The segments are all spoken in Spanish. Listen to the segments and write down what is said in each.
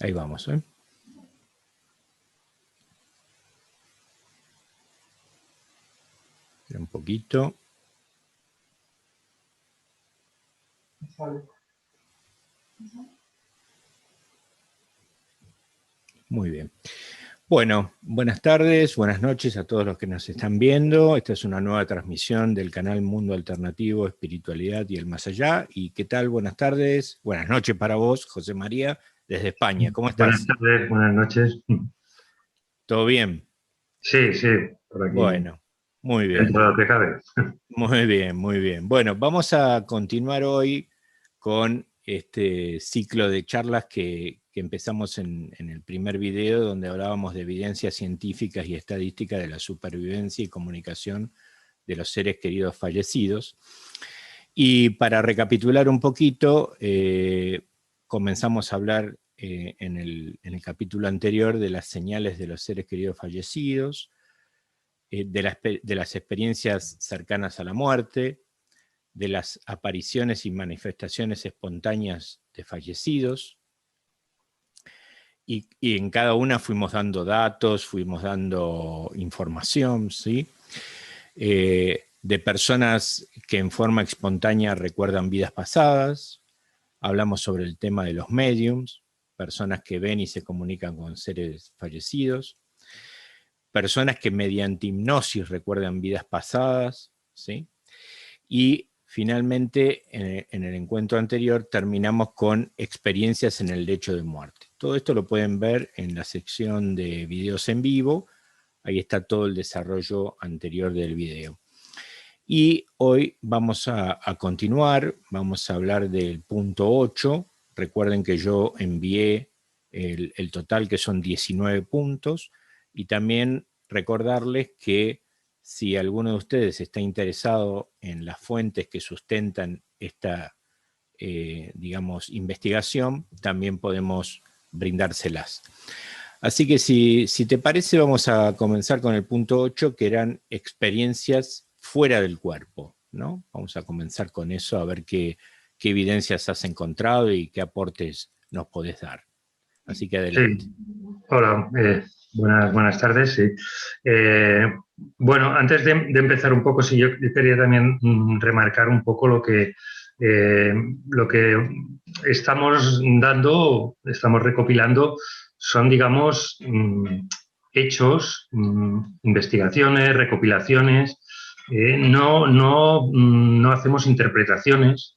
Ahí vamos, ¿eh? Un poquito. Muy bien. Bueno, buenas tardes, buenas noches a todos los que nos están viendo. Esta es una nueva transmisión del canal Mundo Alternativo, Espiritualidad y el Más Allá. ¿Y qué tal? Buenas tardes, buenas noches para vos, José María, desde España. ¿Cómo estás? Buenas tardes, buenas noches. ¿Todo bien? Sí, sí, por aquí. Bueno, muy bien. Dentro de lo que cabe. Muy bien, muy bien. Bueno, vamos a continuar hoy con este ciclo de charlas que empezamos en el primer video, donde hablábamos de evidencias científicas y estadísticas de la supervivencia y comunicación de los seres queridos fallecidos. Y para recapitular un poquito, comenzamos a hablar en el capítulo anterior de las señales de los seres queridos fallecidos, de las experiencias cercanas a la muerte, de las apariciones y manifestaciones espontáneas de fallecidos, y en cada una fuimos dando datos, fuimos dando información, ¿sí? De personas que en forma espontánea recuerdan vidas pasadas. Hablamos sobre el tema de los mediums, personas que ven y se comunican con seres fallecidos, personas que mediante hipnosis recuerdan vidas pasadas, ¿sí? Y finalmente, en el encuentro anterior, terminamos con experiencias en el lecho de muerte. Todo esto lo pueden ver en la sección de videos en vivo. Ahí está todo el desarrollo anterior del video. Y hoy vamos a continuar, vamos a hablar del punto 8. Recuerden que yo envié el total, que son 19 puntos, y también recordarles que si alguno de ustedes está interesado en las fuentes que sustentan esta, digamos, investigación, también podemos brindárselas. Así que si te parece, vamos a comenzar con el punto 8, que eran experiencias fuera del cuerpo, ¿no? Vamos a comenzar con eso, a ver qué evidencias has encontrado y qué aportes nos podés dar. Así que adelante. Sí, hola, buenas tardes. Sí. Bueno, antes de empezar un poco, sí, yo quería también remarcar un poco lo que estamos dando, estamos recopilando, son, digamos, hechos, investigaciones, recopilaciones. No hacemos interpretaciones.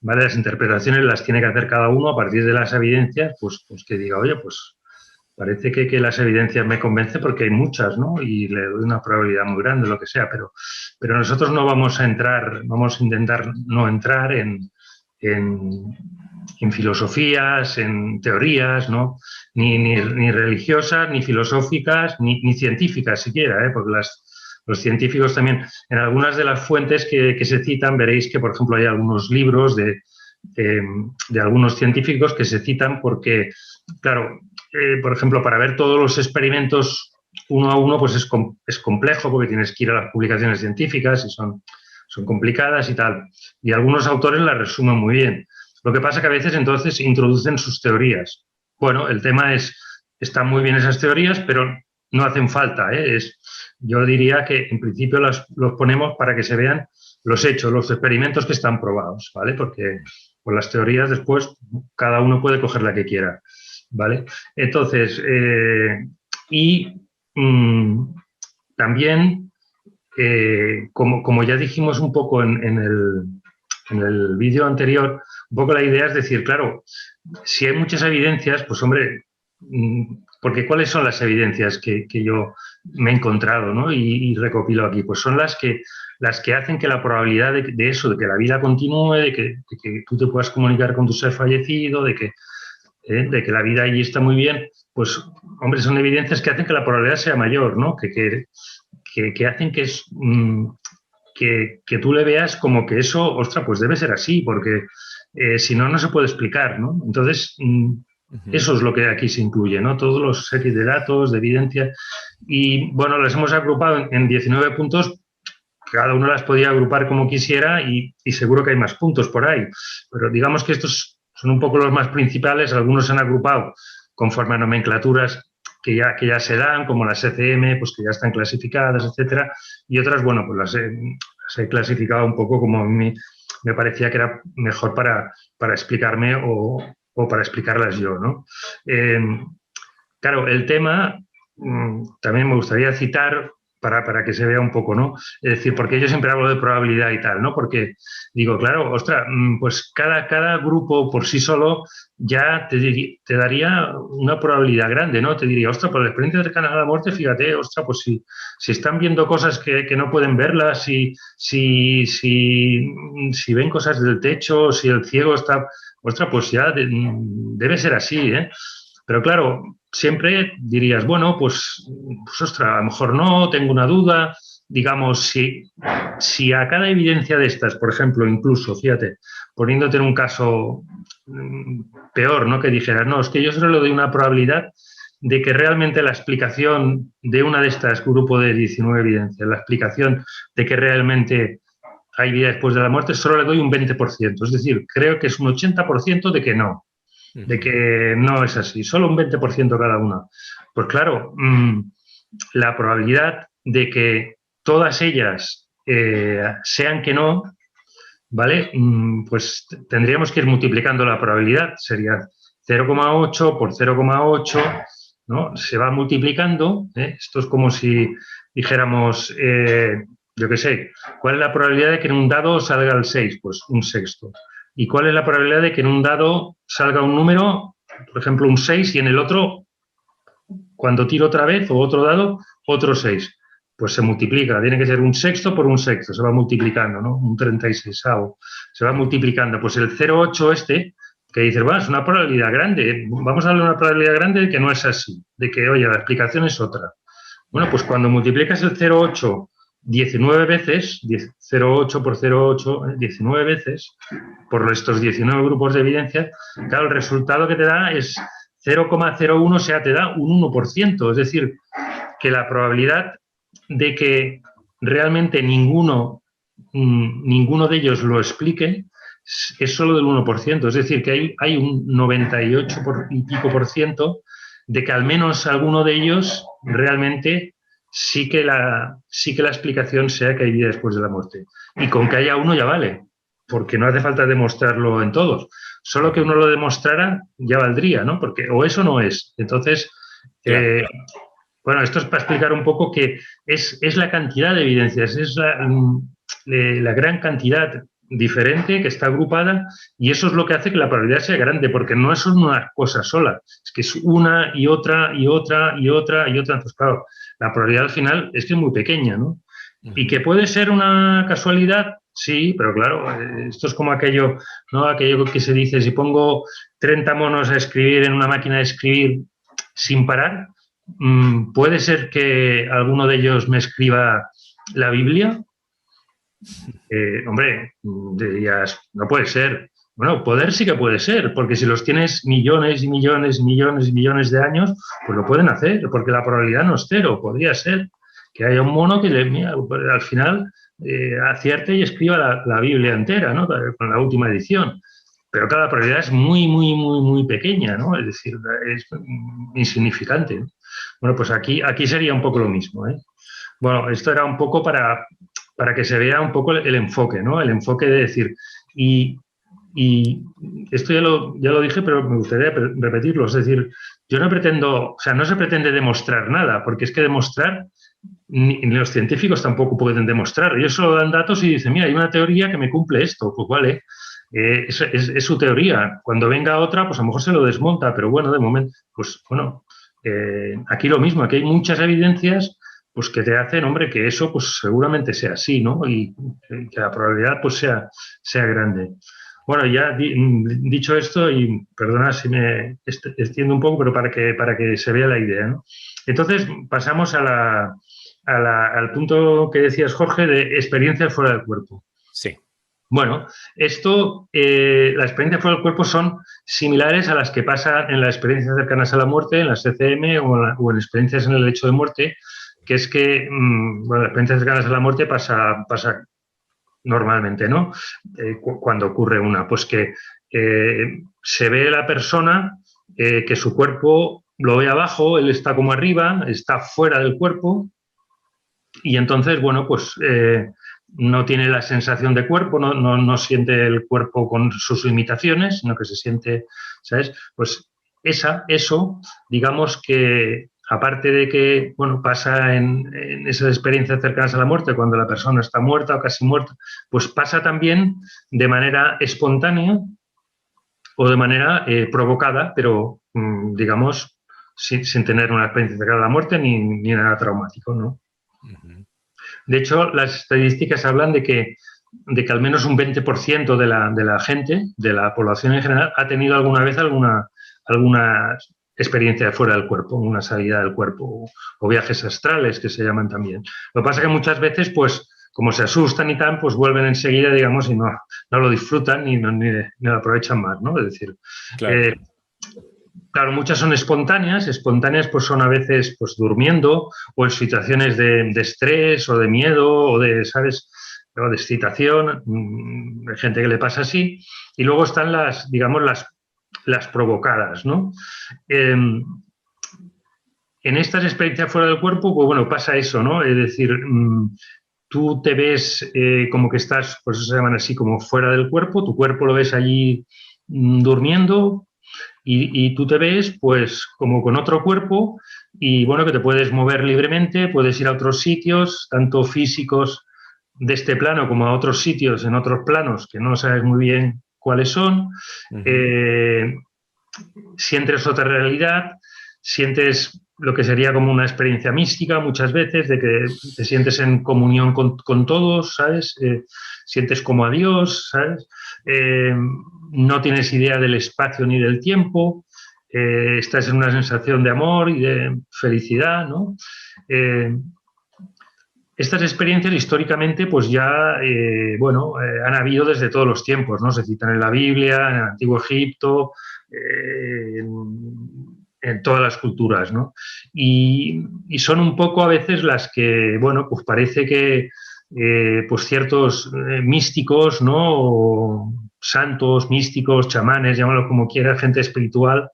¿Vale? Las interpretaciones las tiene que hacer cada uno a partir de las evidencias, pues que diga, oye, pues parece que las evidencias me convencen porque hay muchas, ¿no? Y le doy una probabilidad muy grande, lo que sea, pero nosotros no vamos a entrar, vamos a intentar no entrar en filosofías, en teorías, ¿no? Ni religiosas, ni filosóficas, ni científicas siquiera, ¿eh? Porque los científicos también, en algunas de las fuentes que se citan, veréis que, por ejemplo, hay algunos libros de algunos científicos que se citan porque, claro, por ejemplo, para ver todos los experimentos uno a uno, pues es complejo porque tienes que ir a las publicaciones científicas y son complicadas y tal. Y algunos autores las resumen muy bien. Lo que pasa que a veces entonces introducen sus teorías. Bueno, el tema es, están muy bien esas teorías, pero no hacen falta, ¿eh? Yo diría que en principio los ponemos para que se vean los hechos, los experimentos que están probados, ¿vale? Porque con las teorías después cada uno puede coger la que quiera, ¿vale? Entonces, también, como ya dijimos un poco en el vídeo anterior, un poco la idea es decir, claro, si hay muchas evidencias, pues hombre, porque ¿cuáles son las evidencias que yo me he encontrado, ¿no? y recopilo aquí? Pues son las que hacen que la probabilidad de eso, de que la vida continúe, de que tú te puedas comunicar con tu ser fallecido, de que la vida allí está muy bien, pues, hombre, son evidencias que hacen que la probabilidad sea mayor, ¿no? Que hacen que tú le veas como que eso, ostras, pues debe ser así, porque si no, no se puede explicar, ¿no? Entonces, eso es lo que aquí se incluye, ¿no? Todos los series de datos, de evidencias. Y, bueno, las hemos agrupado en 19 puntos. Cada uno las podía agrupar como quisiera y seguro que hay más puntos por ahí. Pero digamos que estos son un poco los más principales. Algunos se han agrupado conforme a nomenclaturas que ya se dan, como las ECM, pues que ya están clasificadas, etcétera, y otras, bueno, pues las he clasificado un poco como a mí me parecía que era mejor para explicarme o para explicarlas yo, ¿no? Claro, el tema también me gustaría citar para que se vea un poco, ¿no? Es decir, porque yo siempre hablo de probabilidad y tal, ¿no? Porque digo, claro, ostras, pues cada grupo por sí solo ya te daría una probabilidad grande, ¿no? Te diría, ostras, por la experiencia cercana a la muerte, fíjate, ostras, pues si están viendo cosas que no pueden verlas, si ven cosas del techo, si el ciego está, ostras, pues ya debe ser así, ¿eh? Pero claro, siempre dirías, bueno, pues ostras, a lo mejor no, tengo una duda. Digamos, si a cada evidencia de estas, por ejemplo, incluso, fíjate, poniéndote en un caso peor, ¿no? Que dijeras, no, es que yo solo le doy una probabilidad de que realmente la explicación de una de estas grupo de 19 evidencias, la explicación de que realmente hay vida después de la muerte, solo le doy un 20%. Es decir, creo que es un 80% de que no. De que no es así, solo un 20% cada una. Pues claro, la probabilidad de que todas ellas sean que no, ¿vale? Pues tendríamos que ir multiplicando la probabilidad, sería 0,8 por 0,8, ¿no? Se va multiplicando, ¿eh? Esto es como si dijéramos, yo qué sé, ¿cuál es la probabilidad de que en un dado salga el 6? Pues un sexto. ¿Y cuál es la probabilidad de que en un dado salga un número, por ejemplo, un 6, y en el otro, cuando tiro otra vez o otro dado, otro 6? Pues se multiplica, tiene que ser un sexto por un sexto, se va multiplicando, ¿no? Un 36avo, se va multiplicando. Pues el 0,8 que dices, bueno, es una probabilidad grande, vamos a darle una probabilidad grande de que no es así, de que, oye, la explicación es otra. Bueno, pues cuando multiplicas el 0,8 19 veces, 0,8 por 0,8, 19 veces, por estos 19 grupos de evidencia, claro, el resultado que te da es 0,01, o sea, te da un 1%. Es decir, que la probabilidad de que realmente ninguno de ellos lo explique es solo del 1%. Es decir, que hay un 98 y pico por ciento de que al menos alguno de ellos realmente sí que la explicación sea que hay vida después de la muerte. Y con que haya uno ya vale, porque no hace falta demostrarlo en todos. Solo que uno lo demostrara ya valdría, ¿no? Porque o eso no es. Entonces, claro. Bueno, esto es para explicar un poco que es la cantidad de evidencias, es la gran cantidad diferente que está agrupada, y eso es lo que hace que la probabilidad sea grande, porque no es una cosa sola, es que es una y otra y otra y otra y otra. Entonces, claro, la probabilidad al final es que es muy pequeña, ¿no? Y que puede ser una casualidad, sí, pero claro, esto es como aquello, ¿no? Aquello que se dice, si pongo 30 monos a escribir en una máquina de escribir sin parar, ¿puede ser que alguno de ellos me escriba la Biblia? Hombre, dirías, no puede ser. Bueno, poder sí que puede ser, porque si los tienes millones y millones y millones y millones de años, pues lo pueden hacer, porque la probabilidad no es cero. Podría ser que haya un mono que mira, al final acierte y escriba la Biblia entera, ¿no? Con la última edición. Pero cada probabilidad es muy, muy, muy, muy pequeña, ¿no? Es decir, es insignificante, ¿no? Bueno, pues aquí sería un poco lo mismo, ¿eh? Bueno, esto era un poco para que se vea un poco el enfoque, ¿no? El enfoque de decir, y esto ya lo dije, pero me gustaría repetirlo. Es decir, yo no pretendo, o sea, no se pretende demostrar nada, porque es que demostrar, ni los científicos tampoco pueden demostrar. Ellos solo dan datos y dicen, mira, hay una teoría que me cumple esto, pues vale. Es su teoría. Cuando venga otra, pues a lo mejor se lo desmonta, pero bueno, de momento, pues bueno, aquí lo mismo, aquí hay muchas evidencias pues que te hacen, hombre, que eso pues seguramente sea así, ¿no? Y que la probabilidad pues sea grande. Bueno, ya dicho esto, y perdona si me extiendo un poco, pero para que se vea la idea, ¿no? Entonces pasamos al punto que decías, Jorge, de experiencias fuera del cuerpo. Sí. Bueno, esto, las experiencias fuera del cuerpo son similares a las que pasan en las experiencias cercanas a la muerte, en las ECM o en experiencias en el lecho de muerte, que es que, bueno, las experiencias cercanas a la muerte pasa normalmente, ¿no? Cuando ocurre una, pues que se ve la persona que su cuerpo lo ve abajo, él está como arriba, está fuera del cuerpo, y entonces, bueno, pues no tiene la sensación de cuerpo, no siente el cuerpo con sus limitaciones, sino que se siente, ¿sabes? Pues eso, digamos que, aparte de que, bueno, pasa en esas experiencias cercanas a la muerte, cuando la persona está muerta o casi muerta, pues pasa también de manera espontánea o de manera provocada, pero, digamos, sin tener una experiencia cercana a la muerte ni nada traumático, ¿no? Ujú. De hecho, las estadísticas hablan de que al menos un 20% de la gente, de la población en general, ha tenido alguna vez alguna experiencia fuera del cuerpo, una salida del cuerpo, o viajes astrales, que se llaman también. Lo que pasa es que muchas veces, pues, como se asustan y tal, pues vuelven enseguida, digamos, y no lo disfrutan ni lo aprovechan más, ¿no? Es decir, Claro. claro, muchas son espontáneas pues son a veces pues durmiendo o en situaciones de estrés o de miedo o de, ¿sabes?, o de excitación. Hay gente que le pasa así. Y luego están digamos, las provocadas, ¿no? En estas experiencias fuera del cuerpo, pues bueno, pasa eso, ¿no? Es decir, tú te ves como que estás, por eso se llaman así, como fuera del cuerpo, tu cuerpo lo ves allí durmiendo, y tú te ves pues como con otro cuerpo y bueno, que te puedes mover libremente, puedes ir a otros sitios, tanto físicos de este plano como a otros sitios en otros planos que no sabes muy bien cuáles son. Ujú. Sientes otra realidad, sientes lo que sería como una experiencia mística muchas veces, de que te sientes en comunión con todos, ¿sabes? Sientes como a Dios, ¿sabes? No tienes idea del espacio ni del tiempo, estás en una sensación de amor y de felicidad, ¿no? Estas experiencias históricamente pues ya, han habido desde todos los tiempos, ¿no? Se citan en la Biblia, en el Antiguo Egipto, en todas las culturas, ¿no? Y son un poco a veces las que, bueno, pues parece que pues ciertos místicos, ¿no? O santos, místicos, chamanes, llámalo como quiera, gente espiritual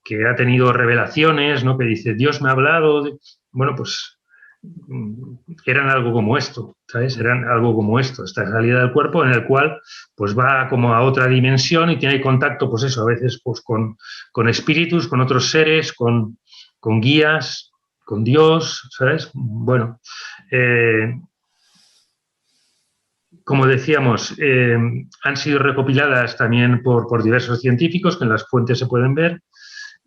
que ha tenido revelaciones, ¿no? Que dice, Dios me ha hablado. Bueno, pues eran algo como esto, ¿sabes? Eran algo como esto, esta salida del cuerpo en el cual pues va como a otra dimensión y tiene contacto, pues eso, a veces pues con espíritus, con otros seres, con guías, con Dios, ¿sabes? Bueno, como decíamos, han sido recopiladas también por diversos científicos que en las fuentes se pueden ver,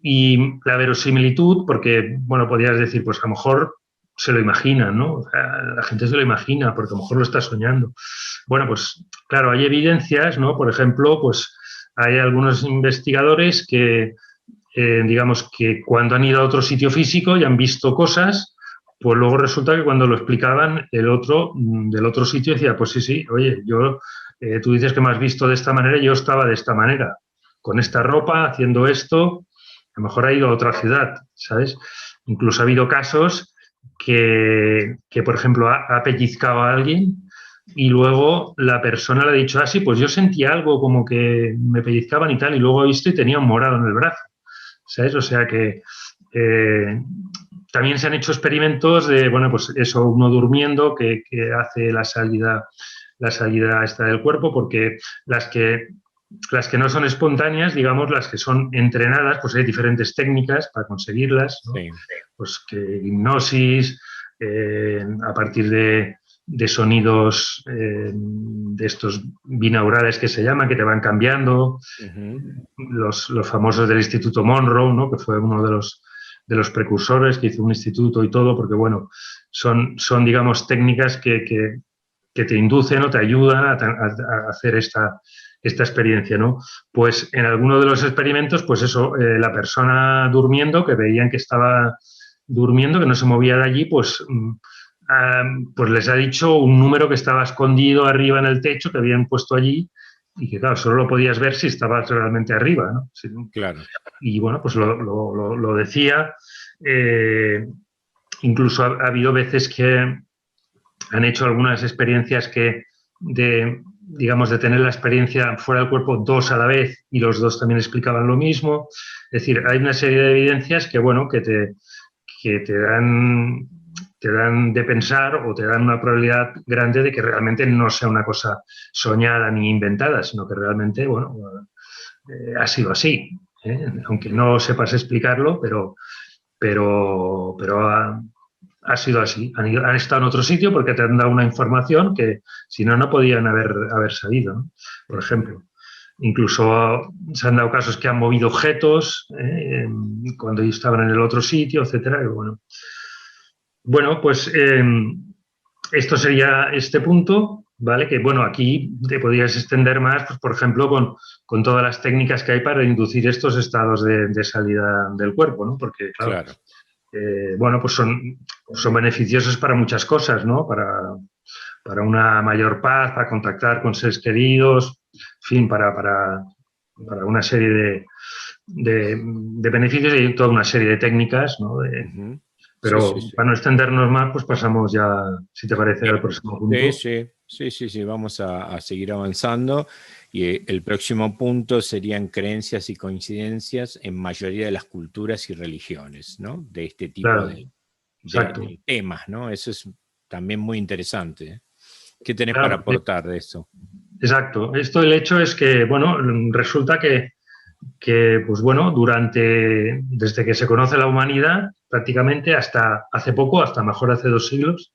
y la verosimilitud, porque, bueno, podrías decir, pues a lo mejor se lo imaginan, ¿no? O sea, la gente se lo imagina porque a lo mejor lo está soñando. Bueno, pues claro, hay evidencias, ¿no? Por ejemplo, pues hay algunos investigadores que, digamos, que cuando han ido a otro sitio físico y han visto cosas, pues luego resulta que cuando lo explicaban, el otro del otro sitio decía, pues sí, oye, tú dices que me has visto de esta manera, yo estaba de esta manera, con esta ropa, haciendo esto, a lo mejor ha ido a otra ciudad, ¿sabes? Incluso ha habido casos que por ejemplo, ha pellizcado a alguien y luego la persona le ha dicho, sí, pues yo sentí algo como que me pellizcaban y tal, y luego he visto y tenía un morado en el brazo, ¿sabes? O sea que también se han hecho experimentos de, bueno, pues eso, uno durmiendo que hace la salida esta del cuerpo, porque las que no son espontáneas, digamos, las que son entrenadas, pues hay diferentes técnicas para conseguirlas, ¿no? Sí. Pues que hipnosis, a partir de sonidos de estos binaurales que se llaman, que te van cambiando, los famosos del Instituto Monroe, ¿no? Que fue uno de los precursores que hizo un instituto y todo, porque, bueno, son digamos, técnicas que te inducen o te ayudan a hacer esta experiencia, ¿no? Pues en alguno de los experimentos, pues eso, la persona durmiendo, que veían que estaba durmiendo, que no se movía de allí, pues les ha dicho un número que estaba escondido arriba en el techo, que habían puesto allí, y que, claro, solo lo podías ver si estabas realmente arriba, ¿no? Claro. Y, bueno, pues lo decía. Incluso ha habido veces que han hecho algunas experiencias digamos, de tener la experiencia fuera del cuerpo dos a la vez y los dos también explicaban lo mismo. Es decir, hay una serie de evidencias que, bueno, que te dan de pensar o te dan una probabilidad grande de que realmente no sea una cosa soñada ni inventada, sino que realmente, bueno, ha sido así. Aunque no sepas explicarlo, pero ha sido así. Han estado en otro sitio porque te han dado una información que si no, no podían haber sabido, ¿no? Por ejemplo. Incluso se han dado casos que han movido objetos cuando estaban en el otro sitio, etcétera. Y bueno, pues esto sería este punto, ¿vale? Que, bueno, aquí te podrías extender más, pues, por ejemplo, con todas las técnicas que hay para inducir estos estados de salida del cuerpo, ¿no? Porque, claro. Bueno, pues son beneficiosos para muchas cosas, ¿no? Para una mayor paz, para contactar con seres queridos, en fin, para una serie de beneficios y toda una serie de técnicas, ¿no? Pero para no extendernos más, pues pasamos ya, si te parece, al próximo punto. Sí, vamos a seguir avanzando. Y el próximo punto serían creencias y coincidencias en mayoría de las culturas y religiones, ¿no? De este tipo de temas, ¿no? Eso es también muy interesante. ¿Qué tenés para aportar de eso? Exacto. El hecho es que, bueno, resulta que pues bueno, desde que se conoce la humanidad, prácticamente hasta hace poco, hasta mejor hace 2 siglos,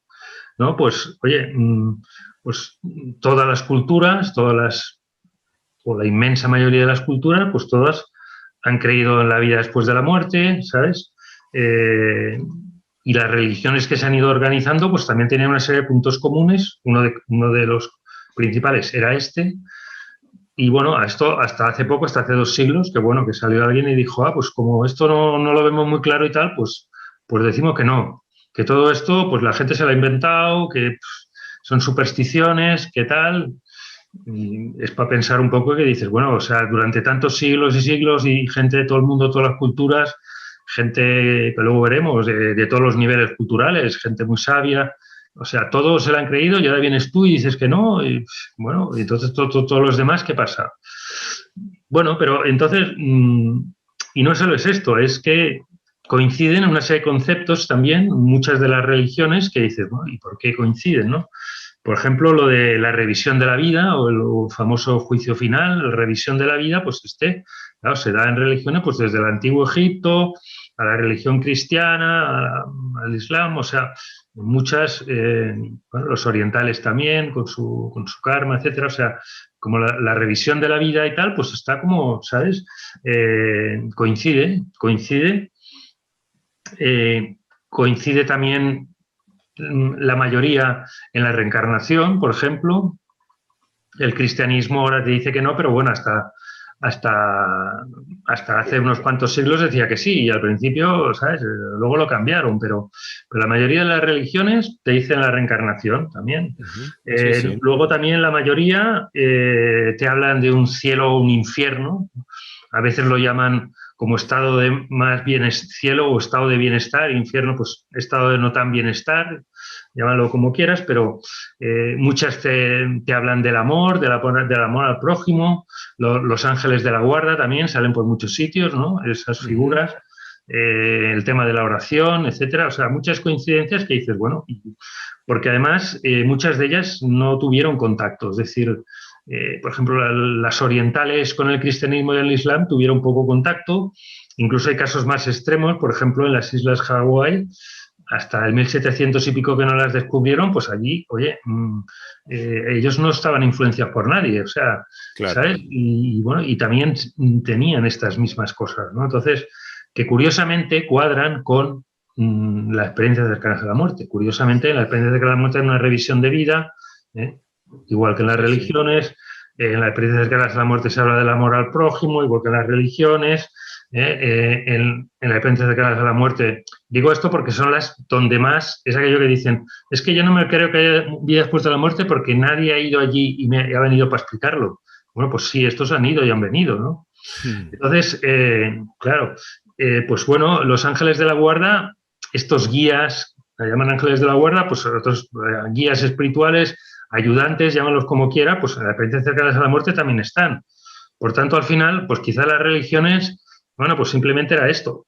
¿no? Pues, oye, pues todas las culturas, o la inmensa mayoría de las culturas, pues todas han creído en la vida después de la muerte, ¿sabes? Y las religiones que se han ido organizando, pues también tenían una serie de puntos comunes. Uno de los principales era este. Y bueno, esto hasta hace poco, hasta hace 2 siglos, que bueno, que salió alguien y dijo, pues como esto no lo vemos muy claro y tal, pues decimos que no, que todo esto, pues la gente se lo ha inventado, que son supersticiones, que tal. Y es para pensar un poco que dices, bueno, o sea, durante tantos siglos y siglos y gente de todo el mundo, todas las culturas, gente que luego veremos de todos los niveles culturales, gente muy sabia, o sea, todos se la han creído y ahora vienes tú y dices que no, y bueno, y entonces todos los demás, ¿qué pasa? Bueno, pero entonces, y no solo es esto, es que coinciden en una serie de conceptos también, muchas de las religiones, que dices, bueno, ¿y por qué coinciden, no? Por ejemplo, lo de la revisión de la vida o el famoso juicio final, la revisión de la vida, pues claro, se da en religiones pues desde el antiguo Egipto a la religión cristiana, al Islam, o sea, muchas, bueno, los orientales también, con su karma, etcétera, o sea, como la revisión de la vida y tal, pues está como, ¿sabes? Coincide también la mayoría en la reencarnación, por ejemplo. El cristianismo ahora te dice que no, pero bueno, hasta hace unos cuantos siglos decía que sí, y al principio, ¿sabes? Luego lo cambiaron, pero la mayoría de las religiones te dicen la reencarnación también. Sí. Luego también la mayoría te hablan de un cielo o un infierno. A veces lo llaman como estado de más cielo o estado de bienestar, infierno, pues estado de no tan bienestar, llámalo como quieras, pero muchas te hablan del amor, del amor al prójimo, los ángeles de la guarda también salen por muchos sitios, ¿no? Esas figuras, el tema de la oración, etcétera, o sea, muchas coincidencias que dices, bueno, porque además muchas de ellas no tuvieron contacto, es decir, por ejemplo, las orientales con el cristianismo y el islam tuvieron poco contacto, incluso hay casos más extremos, por ejemplo, en las islas Hawái, hasta el 1700 y pico que no las descubrieron, pues allí, oye, ellos no estaban influenciados por nadie, o sea, claro. ¿Sabes? Y bueno, y también tenían estas mismas cosas, ¿no? Entonces, que curiosamente cuadran con la experiencia cercana a la muerte. Curiosamente, la experiencia cercana a la muerte es una revisión de vida, igual que en las religiones. En la experiencia cercana a la muerte se habla del amor al prójimo, igual que en las religiones. En la experiencia cercana a la muerte. Digo esto porque son las donde más, es aquello que dicen, es que yo no me creo que haya vida después de la muerte porque nadie ha ido allí y me ha venido para explicarlo. Bueno, pues sí, estos han ido y han venido, ¿no? Entonces, claro, pues bueno, los ángeles de la guarda, estos guías, la llaman ángeles de la guarda, pues otros guías espirituales, ayudantes, llámalos como quiera, pues las experiencias cercanas a la muerte también están. Por tanto, al final, pues quizá las religiones, bueno, pues simplemente era esto,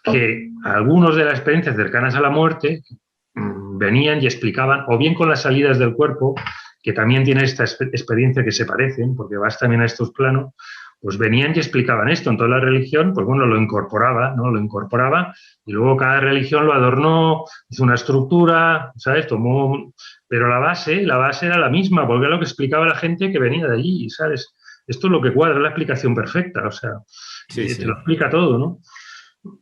que algunos de las experiencias cercanas a la muerte venían y explicaban, o bien con las salidas del cuerpo, que también tiene esta experiencia que se parecen, porque vas también a estos planos, pues venían y explicaban esto. Entonces la religión, pues bueno, lo incorporaba, ¿no? Lo incorporaba y luego cada religión lo adornó, hizo una estructura, ¿sabes? Tomó... Pero la base era la misma, porque era lo que explicaba la gente que venía de allí, ¿sabes? Esto es lo que cuadra, es la explicación perfecta, o sea, Sí, te lo explica todo, ¿no?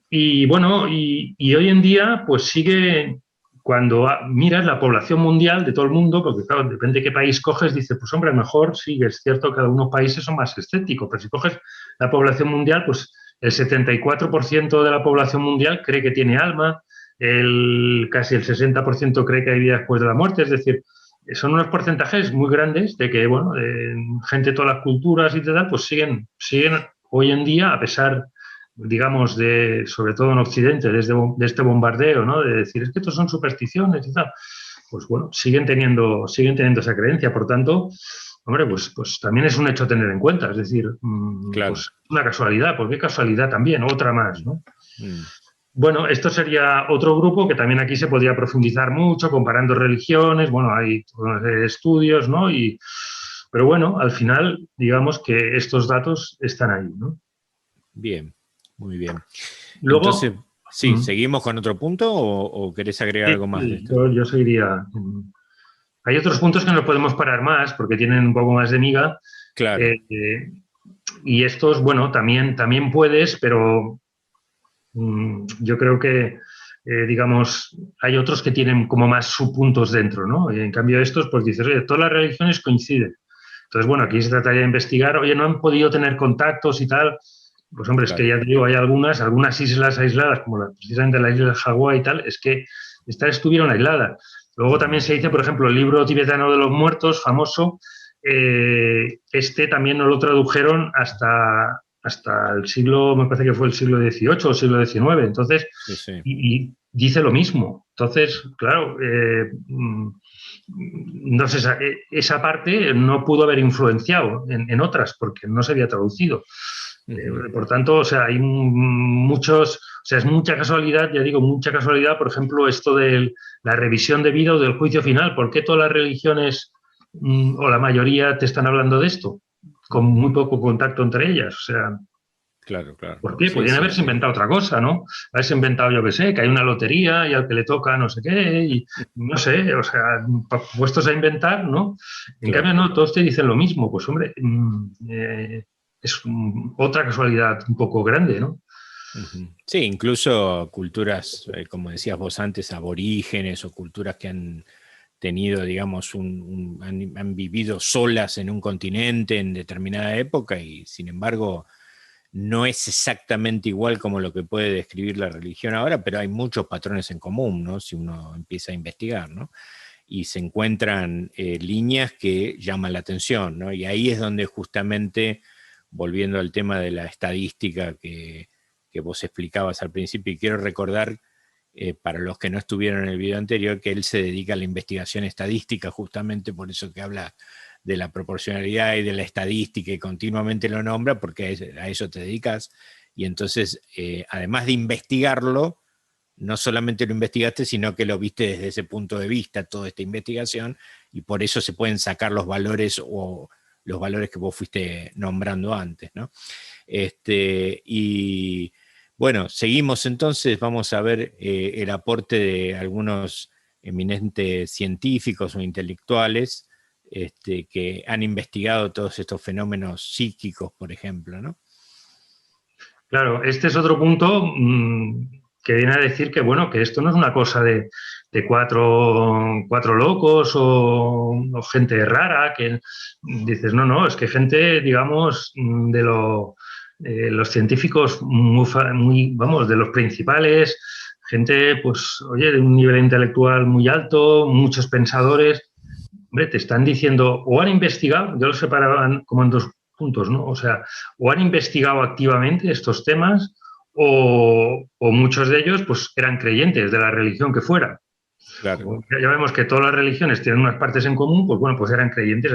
Y bueno, y hoy en día, pues sigue, cuando miras la población mundial de todo el mundo, porque claro, depende de qué país coges, dices, pues hombre, mejor sí, es cierto que algunos países son más escépticos, pero si coges la población mundial, pues el 74% de la población mundial cree que tiene alma, casi el 60% cree que hay vida después de la muerte, es decir, son unos porcentajes muy grandes de que, bueno, gente de todas las culturas y tal, pues siguen hoy en día, a pesar, digamos, sobre todo en Occidente, de este bombardeo, ¿no? De decir, es que estos son supersticiones y tal. Pues bueno, siguen teniendo esa creencia. Por tanto, hombre, pues también es un hecho a tener en cuenta. Es decir, claro. pues una casualidad, ¿por qué casualidad también? Otra más, ¿no? Bueno, esto sería otro grupo que también aquí se podría profundizar mucho, comparando religiones, bueno, hay estudios, ¿no? Pero bueno, al final, digamos que estos datos están ahí, ¿no? Bien, muy bien. Luego, entonces, sí, ¿seguimos con otro punto o querés agregar algo más de esto? Yo seguiría. Hay otros puntos que nos podemos parar más porque tienen un poco más de miga. Claro. Y estos, bueno, también puedes, pero yo creo que, digamos, hay otros que tienen como más subpuntos dentro, ¿no? Y en cambio estos, pues dices, oye, todas las religiones coinciden. Entonces, bueno, aquí se trataría de investigar, oye, no han podido tener contactos y tal. Pues hombre, claro. Es que ya te digo, hay algunas islas aisladas, como precisamente la isla de Hawái y tal, es que estas estuvieron aisladas. Luego también se dice, por ejemplo, el libro tibetano de los muertos, famoso, también no lo tradujeron hasta el siglo, me parece que fue el siglo XVIII o siglo XIX. Entonces, sí. Y dice lo mismo. Entonces, claro, no sé, esa parte no pudo haber influenciado en otras porque no se había traducido. Por tanto, o sea, hay muchos, o sea, es mucha casualidad, ya digo, mucha casualidad, por ejemplo, esto de la revisión de vida o del juicio final. ¿Por qué todas las religiones o la mayoría te están hablando de esto? Con muy poco contacto entre ellas, o sea... Claro. ¿Por qué? Podrían haberse inventado otra cosa, ¿no? Haberse inventado, yo qué sé, que hay una lotería y al que le toca no sé qué, y no sé, o sea, puestos a inventar, ¿no? En cambio, no, todos te dicen lo mismo. Pues, hombre, es otra casualidad un poco grande, ¿no? Sí, incluso culturas, como decías vos antes, aborígenes o culturas que han tenido, digamos, han vivido solas en un continente en determinada época y, sin embargo, no es exactamente igual como lo que puede describir la religión ahora, pero hay muchos patrones en común, ¿no? Si uno empieza a investigar, ¿no? Y se encuentran líneas que llaman la atención, ¿no? Y ahí es donde justamente, volviendo al tema de la estadística que vos explicabas al principio, y quiero recordar, para los que no estuvieron en el video anterior, que él se dedica a la investigación estadística, justamente por eso que habla de la proporcionalidad y de la estadística y continuamente lo nombra, porque a eso te dedicas, y entonces, además de investigarlo, no solamente lo investigaste, sino que lo viste desde ese punto de vista, toda esta investigación, y por eso se pueden sacar los valores o los valores que vos fuiste nombrando antes, ¿no? Y bueno, seguimos entonces, vamos a ver el aporte de algunos eminentes científicos o intelectuales que han investigado todos estos fenómenos psíquicos, por ejemplo, ¿no? Claro, este es otro punto que viene a decir que, bueno, que esto no es una cosa de cuatro locos o gente rara, que dices, no, es que gente, digamos, los científicos vamos, de los principales, gente, pues, oye, de un nivel intelectual muy alto, muchos pensadores, hombre, te están diciendo, o han investigado, yo lo separaban como en dos puntos, ¿no? O sea, o han investigado activamente estos temas o muchos de ellos pues eran creyentes de la religión que fuera. Claro. Ya vemos que todas las religiones tienen unas partes en común, pues bueno, pues eran creyentes,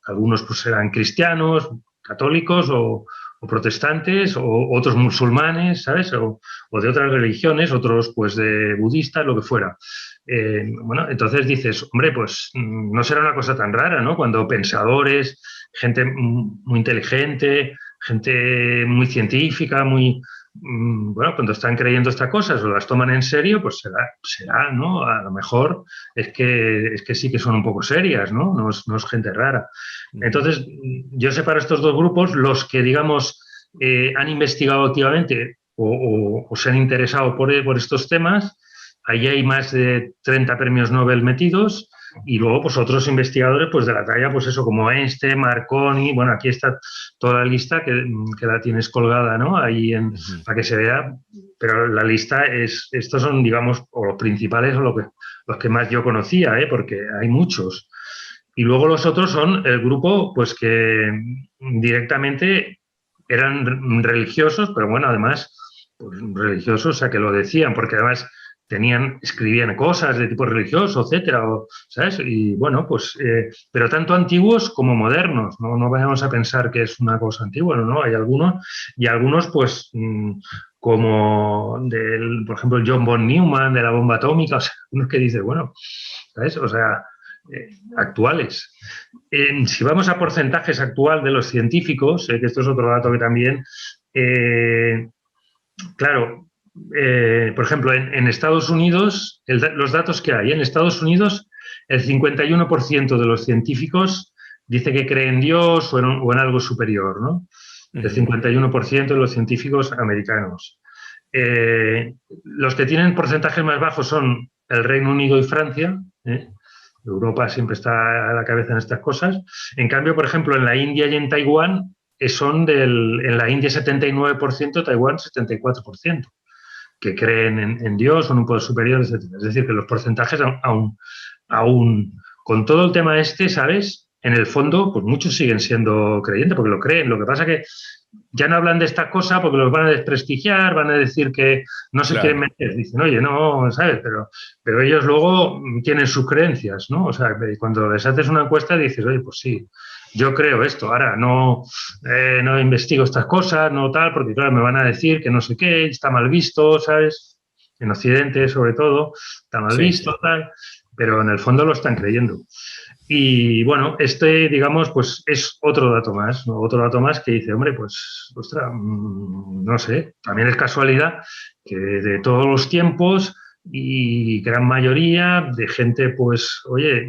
algunos pues eran cristianos, católicos o protestantes, o otros musulmanes, ¿sabes? O de otras religiones, otros pues de budistas, lo que fuera. Bueno, entonces dices, hombre, pues no será una cosa tan rara, ¿no? Cuando pensadores, gente muy inteligente, gente muy científica, muy, bueno, cuando están creyendo estas cosas o las toman en serio, pues será, ¿no? A lo mejor es que sí que son un poco serias, ¿no? No es gente rara. Entonces, yo separo estos dos grupos, los que, digamos, han investigado activamente o se han interesado por estos temas. Ahí hay más de 30 premios Nobel metidos, y luego pues otros investigadores pues de la talla, pues eso, como Einstein, Marconi, bueno, aquí está toda la lista que la tienes colgada, ¿no? Ahí para que se vea, pero la lista estos son, digamos, o los principales o los que más yo conocía, porque hay muchos. Y luego los otros son el grupo, pues que directamente eran religiosos, pero bueno, además, pues, religiosos, o sea, que lo decían, porque además escribían cosas de tipo religioso, etcétera, ¿sabes? Y bueno, pues, pero tanto antiguos como modernos, ¿no? Vayamos a pensar que es una cosa antigua, ¿no? Hay algunos, y algunos, pues, como por ejemplo, John von Neumann, de la bomba atómica, o sea, unos que dicen, bueno, ¿sabes? O sea, actuales. Si vamos a porcentajes actual de los científicos, que esto es otro dato que también, claro, por ejemplo, en Estados Unidos, los datos que hay, en Estados Unidos, el 51% de los científicos dice que cree en Dios o en algo superior, ¿no? El 51% de los científicos americanos. Los que tienen porcentajes más bajos son el Reino Unido y Francia. Europa siempre está a la cabeza en estas cosas. En cambio, por ejemplo, en la India y en Taiwán, en la India 79%, Taiwán 74%, que creen en Dios o en un poder superior, etc. Es decir, que los porcentajes aún con todo el tema ¿sabes? En el fondo, pues muchos siguen siendo creyentes porque lo creen. Lo que pasa es que ya no hablan de esta cosa porque los van a desprestigiar, van a decir que no se quieren meter. Dicen, oye, no, ¿sabes? Pero ellos luego tienen sus creencias, ¿no? O sea, cuando les haces una encuesta dices, oye, pues sí, yo creo esto. Ahora no investigo estas cosas, no tal, porque claro, me van a decir que no sé qué, está mal visto, ¿sabes? En Occidente, sobre todo, está mal visto, tal, pero en el fondo lo están creyendo. Y bueno, digamos, pues es otro dato más, ¿no? Otro dato más que dice, hombre, pues, ostras, no sé, también es casualidad que de todos los tiempos y gran mayoría de gente, pues, oye,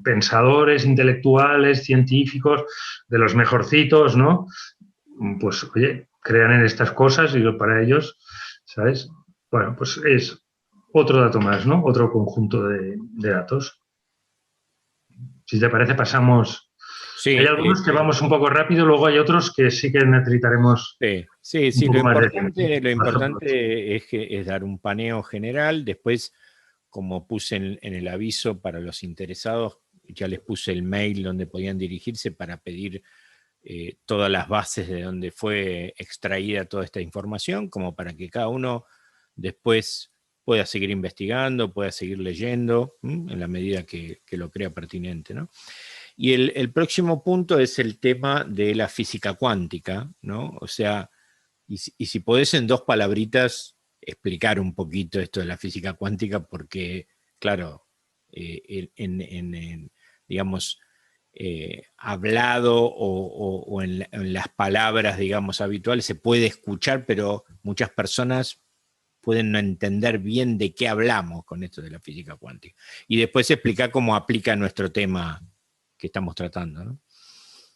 pensadores, intelectuales, científicos, de los mejorcitos, ¿no? Pues, oye, crean en estas cosas y para ellos, ¿sabes? Bueno, pues es otro dato más, ¿no? Otro conjunto de datos. Si te parece, pasamos. Sí, hay algunos que vamos un poco rápido, luego hay otros que sí que necesitaremos. Sí, lo importante es dar un paneo general. Después, como puse en el aviso para los interesados, ya les puse el mail donde podían dirigirse para pedir todas las bases de donde fue extraída toda esta información, como para que cada uno después pueda seguir investigando, pueda seguir leyendo, en la medida que lo crea pertinente, ¿no? Y el próximo punto es el tema de la física cuántica, ¿no? O sea, y si podés en 2 palabritas explicar un poquito esto de la física cuántica, porque, claro, digamos, hablado o en las palabras, digamos, habituales se puede escuchar, pero muchas personas pueden no entender bien de qué hablamos con esto de la física cuántica. Y después explicar cómo aplica nuestro tema que estamos tratando, ¿no?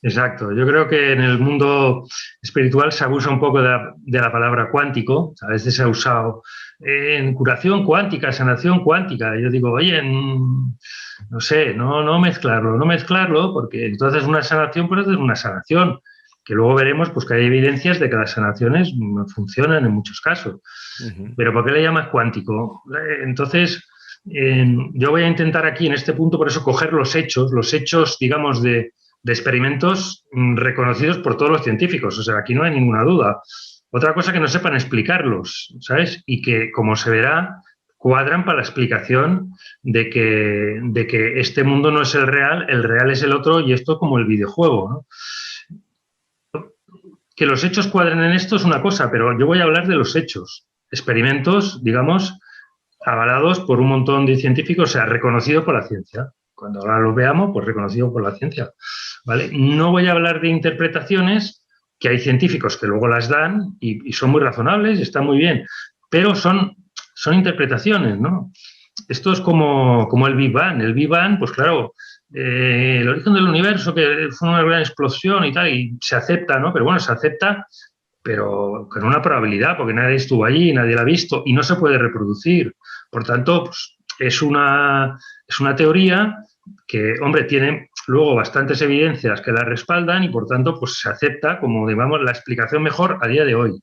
Exacto. Yo creo que en el mundo espiritual se abusa un poco de la palabra cuántico. A veces se ha usado en curación cuántica, sanación cuántica. Yo digo, oye, no sé, no mezclarlo, porque entonces una sanación puede ser una sanación, que luego veremos pues, que hay evidencias de que las sanaciones funcionan en muchos casos. Pero ¿por qué le llamas cuántico? Entonces, yo voy a intentar aquí, en este punto, por eso, coger los hechos, digamos, de experimentos reconocidos por todos los científicos. O sea, aquí no hay ninguna duda. Otra cosa que no sepan explicarlos, ¿sabes? Y que, como se verá, cuadran para la explicación de que este mundo no es el real es el otro y esto como el videojuego, ¿no? Que los hechos cuadren en esto es una cosa, pero yo voy a hablar de los hechos. Experimentos, digamos, avalados por un montón de científicos, o sea, reconocidos por la ciencia. Cuando ahora los veamos, pues reconocidos por la ciencia, ¿vale? No voy a hablar de interpretaciones, que hay científicos que luego las dan y son muy razonables y están muy bien, pero son interpretaciones, ¿no? Esto es como el Big Bang. El Big Bang, pues claro, el origen del universo, que fue una gran explosión y tal, y se acepta, ¿no? Pero bueno, se acepta, pero con una probabilidad, porque nadie estuvo allí, nadie la ha visto y no se puede reproducir. Por tanto, pues, es una teoría que, hombre, tiene luego bastantes evidencias que la respaldan y, por tanto, pues se acepta como, digamos, la explicación mejor a día de hoy.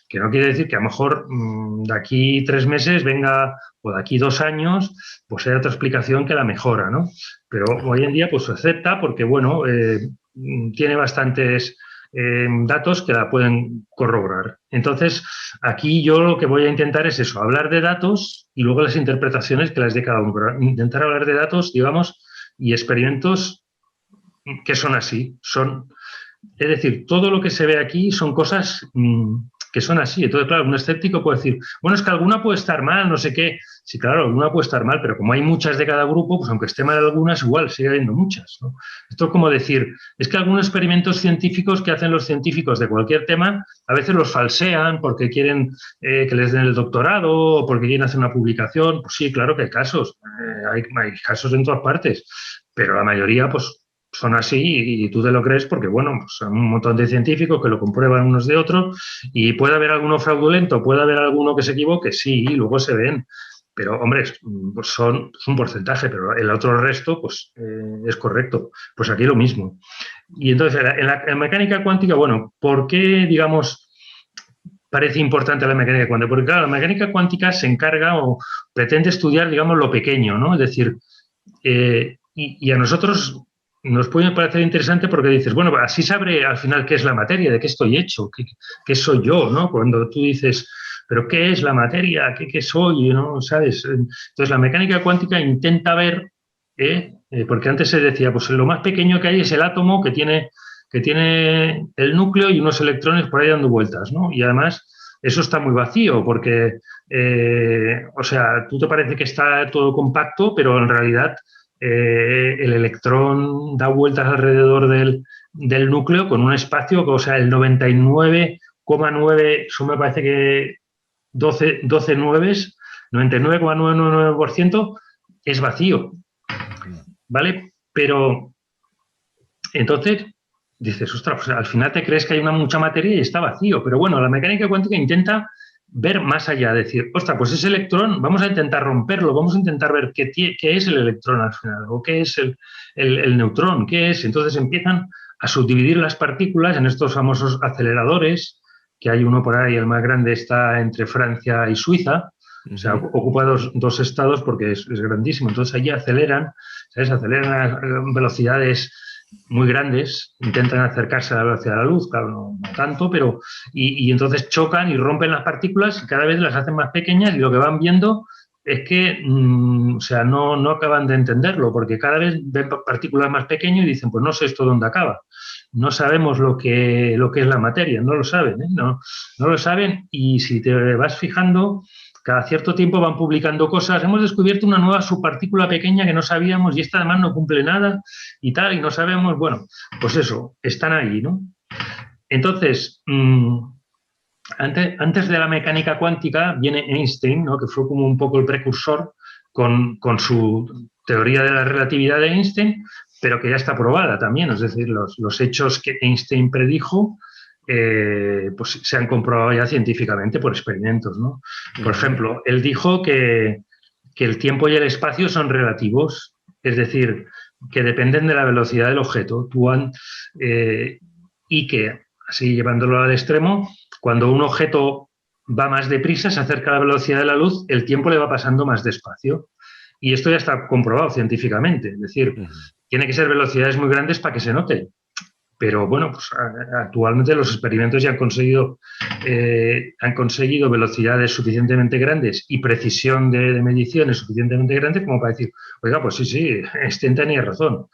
Que no quiere decir que a lo mejor de aquí 3 meses venga, o de aquí 2 años, pues haya otra explicación que la mejora, ¿no? Pero hoy en día pues se acepta porque, bueno, tiene bastantes datos que la pueden corroborar. Entonces, aquí yo lo que voy a intentar es eso, hablar de datos y luego las interpretaciones que las de cada uno. Pero intentar hablar de datos, digamos, y experimentos que son así. Es decir, todo lo que se ve aquí son cosas que son así. Entonces, claro, un escéptico puede decir, bueno, es que alguna puede estar mal, no sé qué. Sí, claro, alguna puede estar mal, pero como hay muchas de cada grupo, pues aunque esté mal algunas, igual sigue habiendo muchas, ¿no? Esto es como decir, es que algunos experimentos científicos que hacen los científicos de cualquier tema, a veces los falsean porque quieren que les den el doctorado o porque quieren hacer una publicación. Pues sí, claro que hay casos, hay casos en todas partes, pero la mayoría, pues, son así y tú te lo crees porque, bueno, pues son un montón de científicos que lo comprueban unos de otros y puede haber alguno fraudulento, puede haber alguno que se equivoque, sí, y luego se ven. Pero, hombre, pues es un porcentaje, pero el otro resto, pues, es correcto. Pues aquí lo mismo. Y entonces, en la mecánica cuántica, bueno, ¿por qué, digamos, parece importante la mecánica cuántica? Porque, claro, la mecánica cuántica se encarga o pretende estudiar, digamos, lo pequeño, ¿no? Es decir, y a nosotros nos puede parecer interesante porque dices, bueno, así sabré al final qué es la materia, de qué estoy hecho, qué soy yo, ¿no? Cuando tú dices, pero ¿qué es la materia? ¿Qué soy? ¿No? ¿Sabes? Entonces, la mecánica cuántica intenta ver, porque antes se decía, pues lo más pequeño que hay es el átomo que tiene el núcleo y unos electrones por ahí dando vueltas, ¿no? Y además, eso está muy vacío porque, o sea, tú te parece que está todo compacto, pero en realidad el electrón da vueltas alrededor del núcleo con un espacio, o sea, el 99,9, eso me parece que 12 nueves, 99,999% es vacío, ¿vale? Pero entonces dices, ostras, pues al final te crees que hay mucha materia y está vacío, pero bueno, la mecánica cuántica intenta ver más allá, decir, ostras, pues ese electrón, vamos a intentar romperlo, vamos a intentar ver qué es el electrón al final, o qué es el neutrón, qué es. Entonces empiezan a subdividir las partículas en estos famosos aceleradores, que hay uno por ahí, el más grande está entre Francia y Suiza, o sea, ocupa dos estados porque es grandísimo. Entonces allí aceleran, ¿sabes? Aceleran a velocidades muy grandes, intentan acercarse a la velocidad de la luz, claro, no tanto, pero y entonces chocan y rompen las partículas y cada vez las hacen más pequeñas y lo que van viendo es que, o sea, no acaban de entenderlo, porque cada vez ven partículas más pequeñas y dicen, pues no sé esto dónde acaba. No sabemos lo que es la materia, no lo saben, ¿eh? No lo saben y si te vas fijando, cada cierto tiempo van publicando cosas. Hemos descubierto una nueva subpartícula pequeña que no sabíamos y esta además no cumple nada y tal, y no sabemos. Bueno, pues eso, están ahí, ¿no? Entonces, antes de la mecánica cuántica viene Einstein, ¿no? Que fue como un poco el precursor con su teoría de la relatividad de Einstein, pero que ya está probada también. Es decir, los hechos que Einstein predijo pues se han comprobado ya científicamente por experimentos, ¿no? Por ejemplo, él dijo que el tiempo y el espacio son relativos, es decir, que dependen de la velocidad del objeto. Y que, así llevándolo al extremo, cuando un objeto va más deprisa, se acerca a la velocidad de la luz, el tiempo le va pasando más despacio. Y esto ya está comprobado científicamente, es decir, tiene que ser velocidades muy grandes para que se note. Pero bueno, pues actualmente los experimentos ya han conseguido velocidades suficientemente grandes y precisión de mediciones suficientemente grandes como para decir, oiga, pues sí, Einstein tenía razón.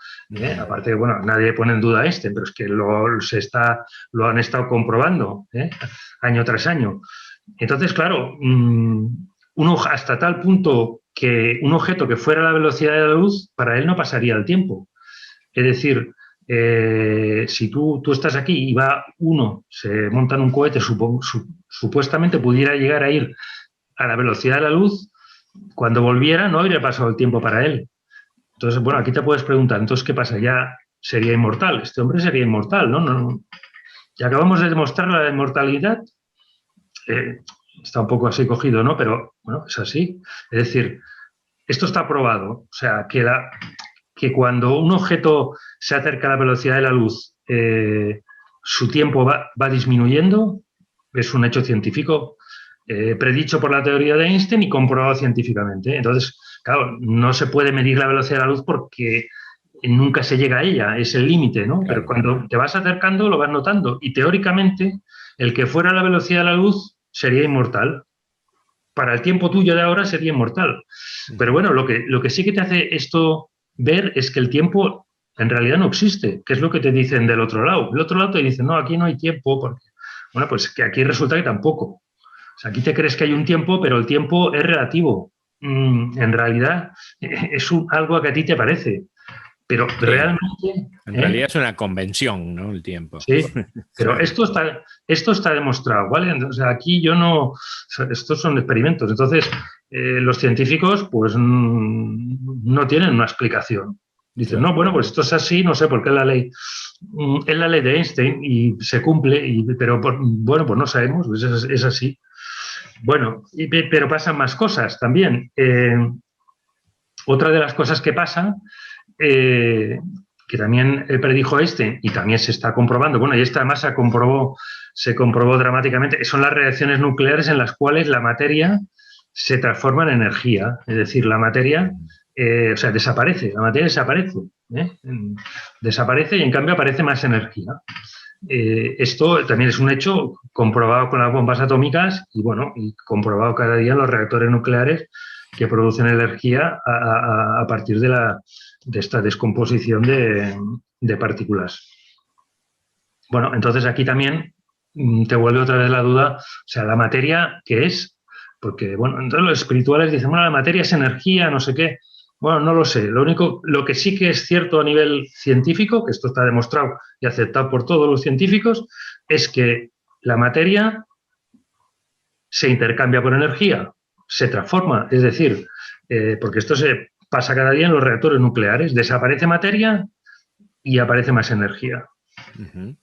Aparte, bueno, nadie pone en duda a Einstein, pero es que lo han estado comprobando año tras año. Entonces, claro, hasta tal punto que un objeto que fuera a la velocidad de la luz, para él no pasaría el tiempo. Es decir, si tú estás aquí y va uno, se monta en un cohete, supuestamente pudiera llegar a ir a la velocidad de la luz, cuando volviera no habría pasado el tiempo para él. Entonces, bueno, aquí te puedes preguntar, entonces, ¿qué pasa? ¿Ya sería inmortal? Este hombre sería inmortal, ¿no? Ya acabamos de demostrar la inmortalidad. Está un poco así cogido, ¿no? Pero, bueno, es así. Es decir, esto está probado. O sea, que cuando un objeto se acerca a la velocidad de la luz, su tiempo va disminuyendo, es un hecho científico predicho por la teoría de Einstein y comprobado científicamente. Entonces, claro, no se puede medir la velocidad de la luz porque nunca se llega a ella, es el límite, ¿no? Claro. Pero cuando te vas acercando lo vas notando y teóricamente el que fuera a la velocidad de la luz sería inmortal. Para el tiempo tuyo de ahora sería inmortal. Pero bueno, lo que sí que te hace esto ver es que el tiempo en realidad no existe, que es lo que te dicen del otro lado. Del otro lado te dicen, no, aquí no hay tiempo, porque, bueno, pues que aquí resulta que tampoco. O sea, aquí te crees que hay un tiempo, pero el tiempo es relativo. En realidad es algo que a ti te parece. Pero sí, realmente... En realidad es una convención, ¿no? El tiempo. Sí, pero esto está demostrado, ¿vale? O sea, aquí yo no... Estos son experimentos. Entonces, los científicos, pues, no tienen una explicación. Dicen, claro. No, bueno, pues esto es así, no sé por qué es la ley. Es la ley de Einstein y se cumple, pero bueno, pues no sabemos, pues es así. Bueno, pero pasan más cosas también. Otra de las cosas que pasa... que también predijo Einstein y también se está comprobando, bueno, y esta además se comprobó dramáticamente, son las reacciones nucleares en las cuales la materia se transforma en energía, es decir, la materia, o sea, desaparece, la materia desaparece y en cambio aparece más energía. Esto también es un hecho comprobado con las bombas atómicas y, bueno, y comprobado cada día en los reactores nucleares que producen energía a partir de esta descomposición de partículas. Bueno, entonces aquí también te vuelve otra vez la duda, o sea, la materia, ¿qué es? Porque, bueno, entonces los espirituales dicen, bueno, la materia es energía, no sé qué. Bueno, no lo sé. Lo que sí que es cierto a nivel científico, que esto está demostrado y aceptado por todos los científicos, es que la materia se intercambia por energía, se transforma, es decir, porque esto se pasa cada día en los reactores nucleares, desaparece materia y aparece más energía. Uh-huh.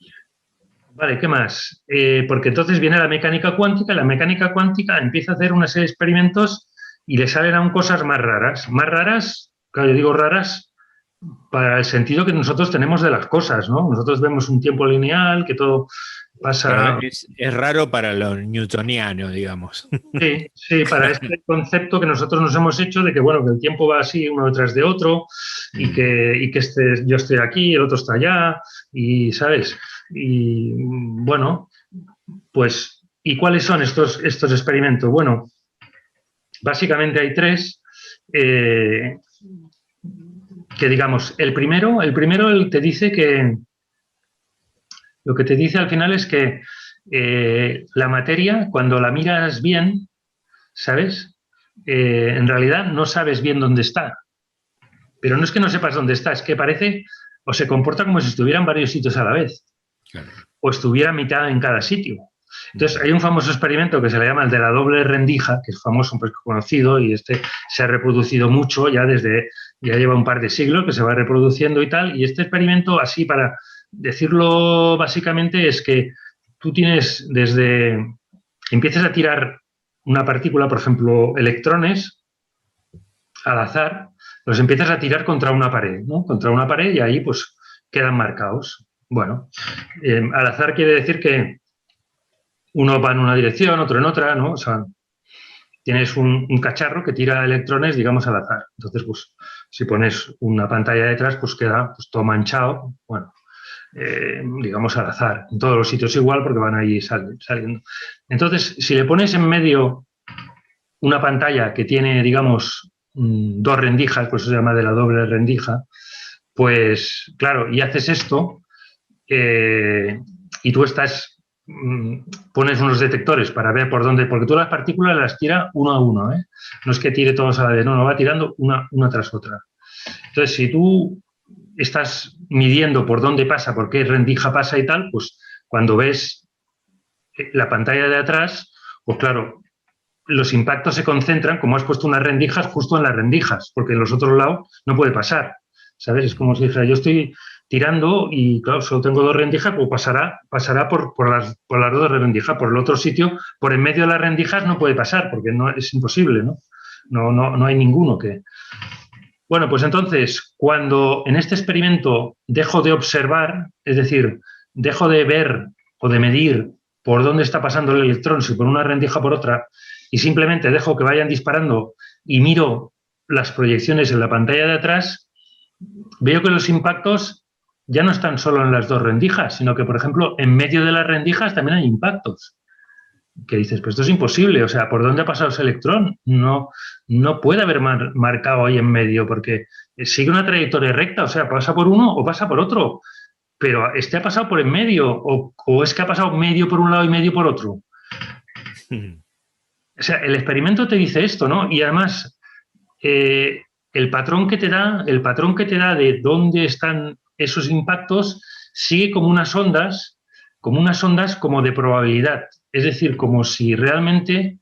Vale, ¿qué más? Porque entonces viene la mecánica cuántica, y la mecánica cuántica empieza a hacer una serie de experimentos y le salen aún cosas más raras. Más raras, claro, yo digo raras para el sentido que nosotros tenemos de las cosas, ¿no? Nosotros vemos un tiempo lineal, que todo pasa... Es raro para lo newtoniano, digamos. Sí, para este concepto que nosotros nos hemos hecho de que, bueno, que el tiempo va así uno detrás de otro y que yo estoy aquí, el otro está allá, y, ¿sabes? Y, bueno, pues, ¿y cuáles son estos experimentos? Bueno, básicamente hay tres que, digamos, el primero te dice que... Lo que te dice al final es que la materia, cuando la miras bien, ¿sabes? En realidad no sabes bien dónde está. Pero no es que no sepas dónde está, es que parece o se comporta como si estuviera en varios sitios a la vez. Claro. O estuviera a mitad en cada sitio. Entonces, hay un famoso experimento que se le llama el de la doble rendija, que es famoso, pues, conocido, y se ha reproducido mucho ya lleva un par de siglos que se va reproduciendo y tal. Y este experimento, así para decirlo básicamente, es que tú empiezas a tirar una partícula, por ejemplo, electrones, al azar, los empiezas a tirar contra una pared, ¿no? Contra una pared y ahí, pues, quedan marcados. Bueno, al azar quiere decir que uno va en una dirección, otro en otra, ¿no? O sea, tienes un cacharro que tira electrones, digamos, al azar. Entonces, pues, si pones una pantalla detrás, pues queda pues, todo manchado. Bueno, digamos, al azar. En todos los sitios igual porque van ahí saliendo. Entonces, si le pones en medio una pantalla que tiene, digamos, dos rendijas, por eso se llama de la doble rendija, pues claro, y haces esto y tú pones unos detectores para ver por dónde, porque tú las partículas las tira uno a uno, ¿eh? No es que tire todos a la vez, no, va tirando una tras otra. Entonces, si tú estás midiendo por dónde pasa, por qué rendija pasa y tal, pues cuando ves la pantalla de atrás, pues claro, los impactos se concentran, como has puesto unas rendijas, justo en las rendijas, porque en los otros lados no puede pasar, ¿sabes? Es como si dijera, yo estoy tirando y, claro, solo tengo dos rendijas, pues pasará por las dos rendijas, por el otro sitio, por en medio de las rendijas no puede pasar, porque no, es imposible, ¿no? No hay ninguno que... Bueno, pues entonces, cuando en este experimento dejo de observar, es decir, dejo de ver o de medir por dónde está pasando el electrón, si por una rendija o por otra, y simplemente dejo que vayan disparando y miro las proyecciones en la pantalla de atrás, veo que los impactos ya no están solo en las dos rendijas, sino que, por ejemplo, en medio de las rendijas también hay impactos. Que dices, pues esto es imposible, o sea, ¿por dónde ha pasado ese electrón? No puede haber marcado ahí en medio, porque sigue una trayectoria recta, o sea, pasa por uno o pasa por otro, pero ha pasado por en medio, o es que ha pasado medio por un lado y medio por otro. O sea, el experimento te dice esto, ¿no? Y además, el patrón que te da de dónde están esos impactos sigue como unas ondas como de probabilidad. Es decir, como si realmente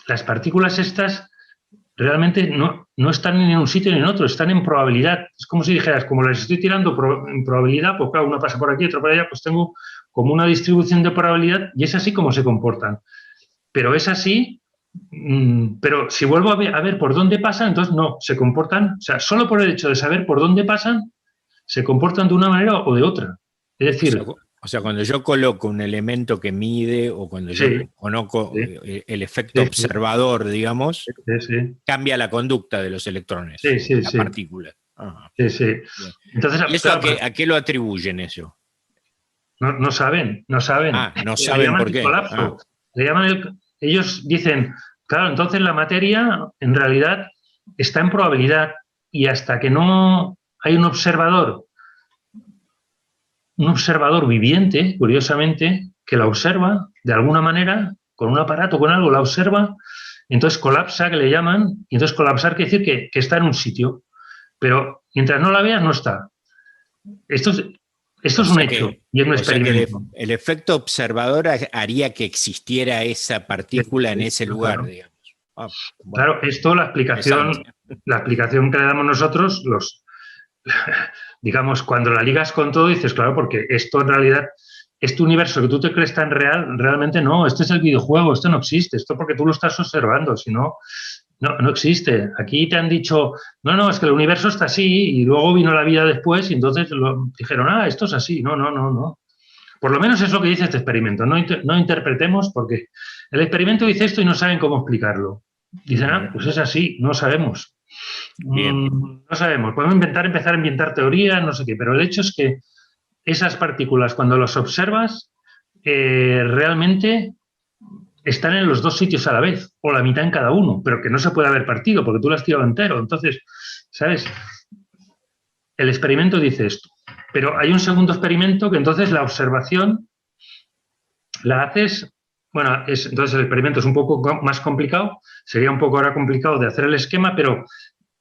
las partículas estas realmente no están ni en un sitio ni en otro, están en probabilidad. Es como si dijeras, como las estoy tirando en probabilidad, pues claro, una pasa por aquí, otra por allá, pues tengo como una distribución de probabilidad y es así como se comportan. Pero es así, pero si vuelvo a ver por dónde pasan, entonces no, se comportan, o sea, solo por el hecho de saber por dónde pasan, se comportan de una manera o de otra. Es decir... O sea, cuando yo coloco un elemento que mide o cuando yo conozco el efecto observador, digamos, cambia la conducta de los electrones, la partícula. Sí. Entonces, ¿y eso a qué lo atribuyen eso? No saben. No saben por qué. Colapso. Ellos dicen, claro, entonces la materia en realidad está en probabilidad y hasta que no hay un observador viviente, curiosamente, que la observa de alguna manera, con un aparato, con algo, la observa, entonces colapsa, que le llaman, y entonces colapsar quiere decir que está en un sitio, pero mientras no la veas, no está. Esto es un hecho y es un experimento. El efecto observador haría que existiera esa partícula en ese lugar, digamos. Bueno, claro, esto la explicación que le damos nosotros, digamos, cuando la ligas con todo, dices, claro, porque esto en realidad, este universo que tú te crees tan real, realmente no, este es el videojuego, esto no existe, esto porque tú lo estás observando, si no, no existe. Aquí te han dicho, no, es que el universo está así y luego vino la vida después y entonces dijeron, esto es así. No. Por lo menos es lo que dice este experimento. No interpretemos porque el experimento dice esto y no saben cómo explicarlo. Dicen, pues es así, no sabemos. No sabemos. Podemos empezar a inventar teorías, no sé qué, pero el hecho es que esas partículas, cuando las observas, realmente están en los dos sitios a la vez, o la mitad en cada uno, pero que no se puede haber partido, porque tú lo has tirado entero. Entonces, ¿sabes? El experimento dice esto. Pero hay un segundo experimento que entonces la observación la haces... Bueno, entonces el experimento es un poco más complicado, sería un poco ahora complicado de hacer el esquema, pero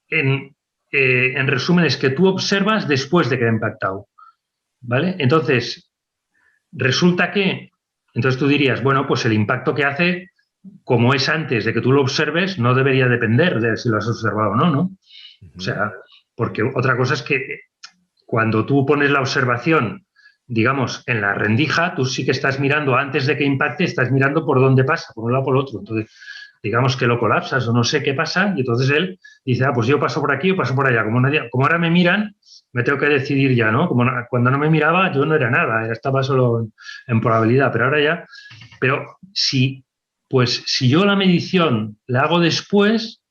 en resumen es que tú observas después de que ha impactado, ¿vale? Entonces, resulta que... Entonces tú dirías, bueno, pues el impacto que hace, como es antes de que tú lo observes, no debería depender de si lo has observado o no, ¿no? O sea, porque otra cosa es que cuando tú pones la observación, digamos, en la rendija, tú sí que estás mirando, antes de que impacte, estás mirando por dónde pasa, por un lado o por el otro. Entonces, digamos que lo colapsas o no sé qué pasa, y entonces él dice, pues yo paso por aquí o paso por allá. Como ahora me miran, me tengo que decidir ya, ¿no? Cuando no me miraba, yo no era nada, estaba solo en probabilidad, pero ahora ya... Pero si yo la medición la hago después,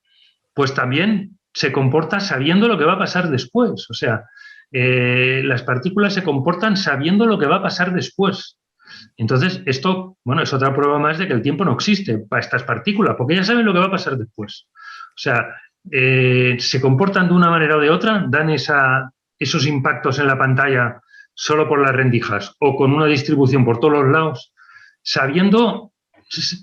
pues también se comporta sabiendo lo que va a pasar después. O sea, las partículas se comportan sabiendo lo que va a pasar después. Entonces, esto, bueno, es otra prueba más de que el tiempo no existe para estas partículas, porque ya saben lo que va a pasar después. O sea, se comportan de una manera o de otra, dan esos impactos en la pantalla solo por las rendijas o con una distribución por todos los lados, sabiendo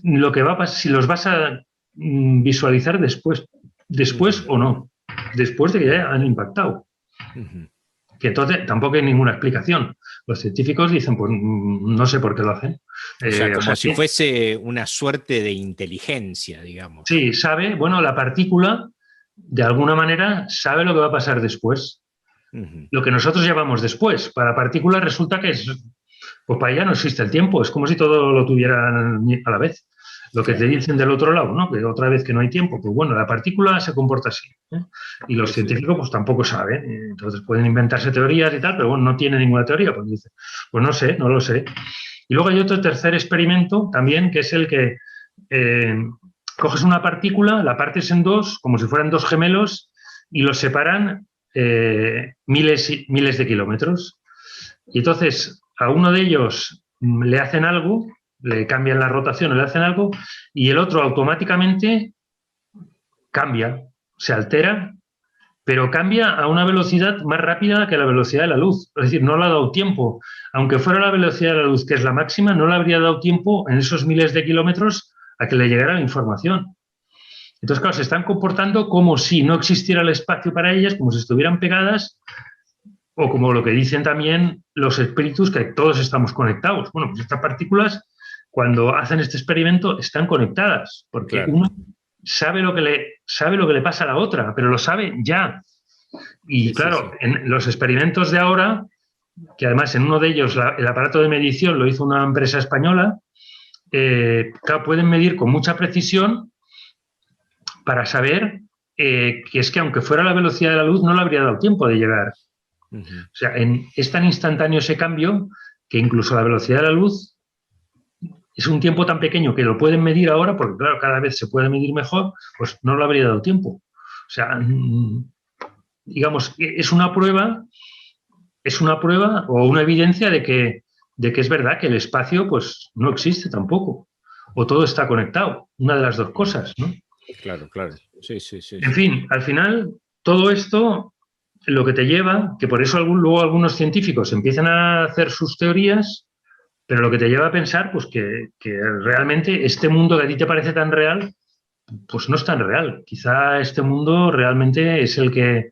lo que va a pasar, si los vas a visualizar después o no, después de que ya han impactado. Que entonces tampoco hay ninguna explicación. Los científicos dicen, pues no sé por qué lo hacen. O sea, como si fuese una suerte de inteligencia, digamos. Sí, sabe, bueno, la partícula, de alguna manera, sabe lo que va a pasar después. Lo que nosotros llamamos después. Para la partícula resulta que pues para ella no existe el tiempo, es como si todo lo tuvieran a la vez. Lo que te dicen del otro lado, ¿no? Que otra vez que no hay tiempo. Pues bueno, la partícula se comporta así, ¿eh? Y los científicos pues tampoco saben. Entonces pueden inventarse teorías y tal, pero bueno, no tiene ninguna teoría. Pues dice, pues no sé, no lo sé. Y luego hay otro tercer experimento también, que es el que coges una partícula, la partes en dos, como si fueran dos gemelos, y los separan miles de kilómetros. Y entonces a uno de ellos le hacen algo, le cambian la rotación o le hacen algo, y el otro automáticamente cambia, se altera, pero cambia a una velocidad más rápida que la velocidad de la luz. Es decir, no le ha dado tiempo. Aunque fuera la velocidad de la luz, que es la máxima, no le habría dado tiempo en esos miles de kilómetros a que le llegara la información. Entonces, claro, se están comportando como si no existiera el espacio para ellas, como si estuvieran pegadas, o como lo que dicen también los espíritus, que todos estamos conectados. Bueno, pues estas partículas, cuando hacen este experimento, están conectadas, porque uno sabe lo que le pasa a la otra, pero lo sabe ya. Y claro, en los experimentos de ahora, que además en uno de ellos el aparato de medición lo hizo una empresa española, claro, pueden medir con mucha precisión para saber que es que aunque fuera la velocidad de la luz no le habría dado tiempo de llegar. O sea, es tan instantáneo ese cambio que incluso la velocidad de la luz es un tiempo tan pequeño que lo pueden medir ahora, porque claro, cada vez se puede medir mejor, pues no le habría dado tiempo. O sea, digamos, es una prueba o una evidencia de que es verdad que el espacio pues no existe tampoco, o todo está conectado, una de las dos cosas, ¿no? Claro, claro. Sí. En fin, al final, todo esto lo que te lleva, que por eso luego algunos científicos empiezan a hacer sus teorías, pero lo que te lleva a pensar pues que realmente este mundo que a ti te parece tan real, pues no es tan real. Quizá este mundo realmente es el que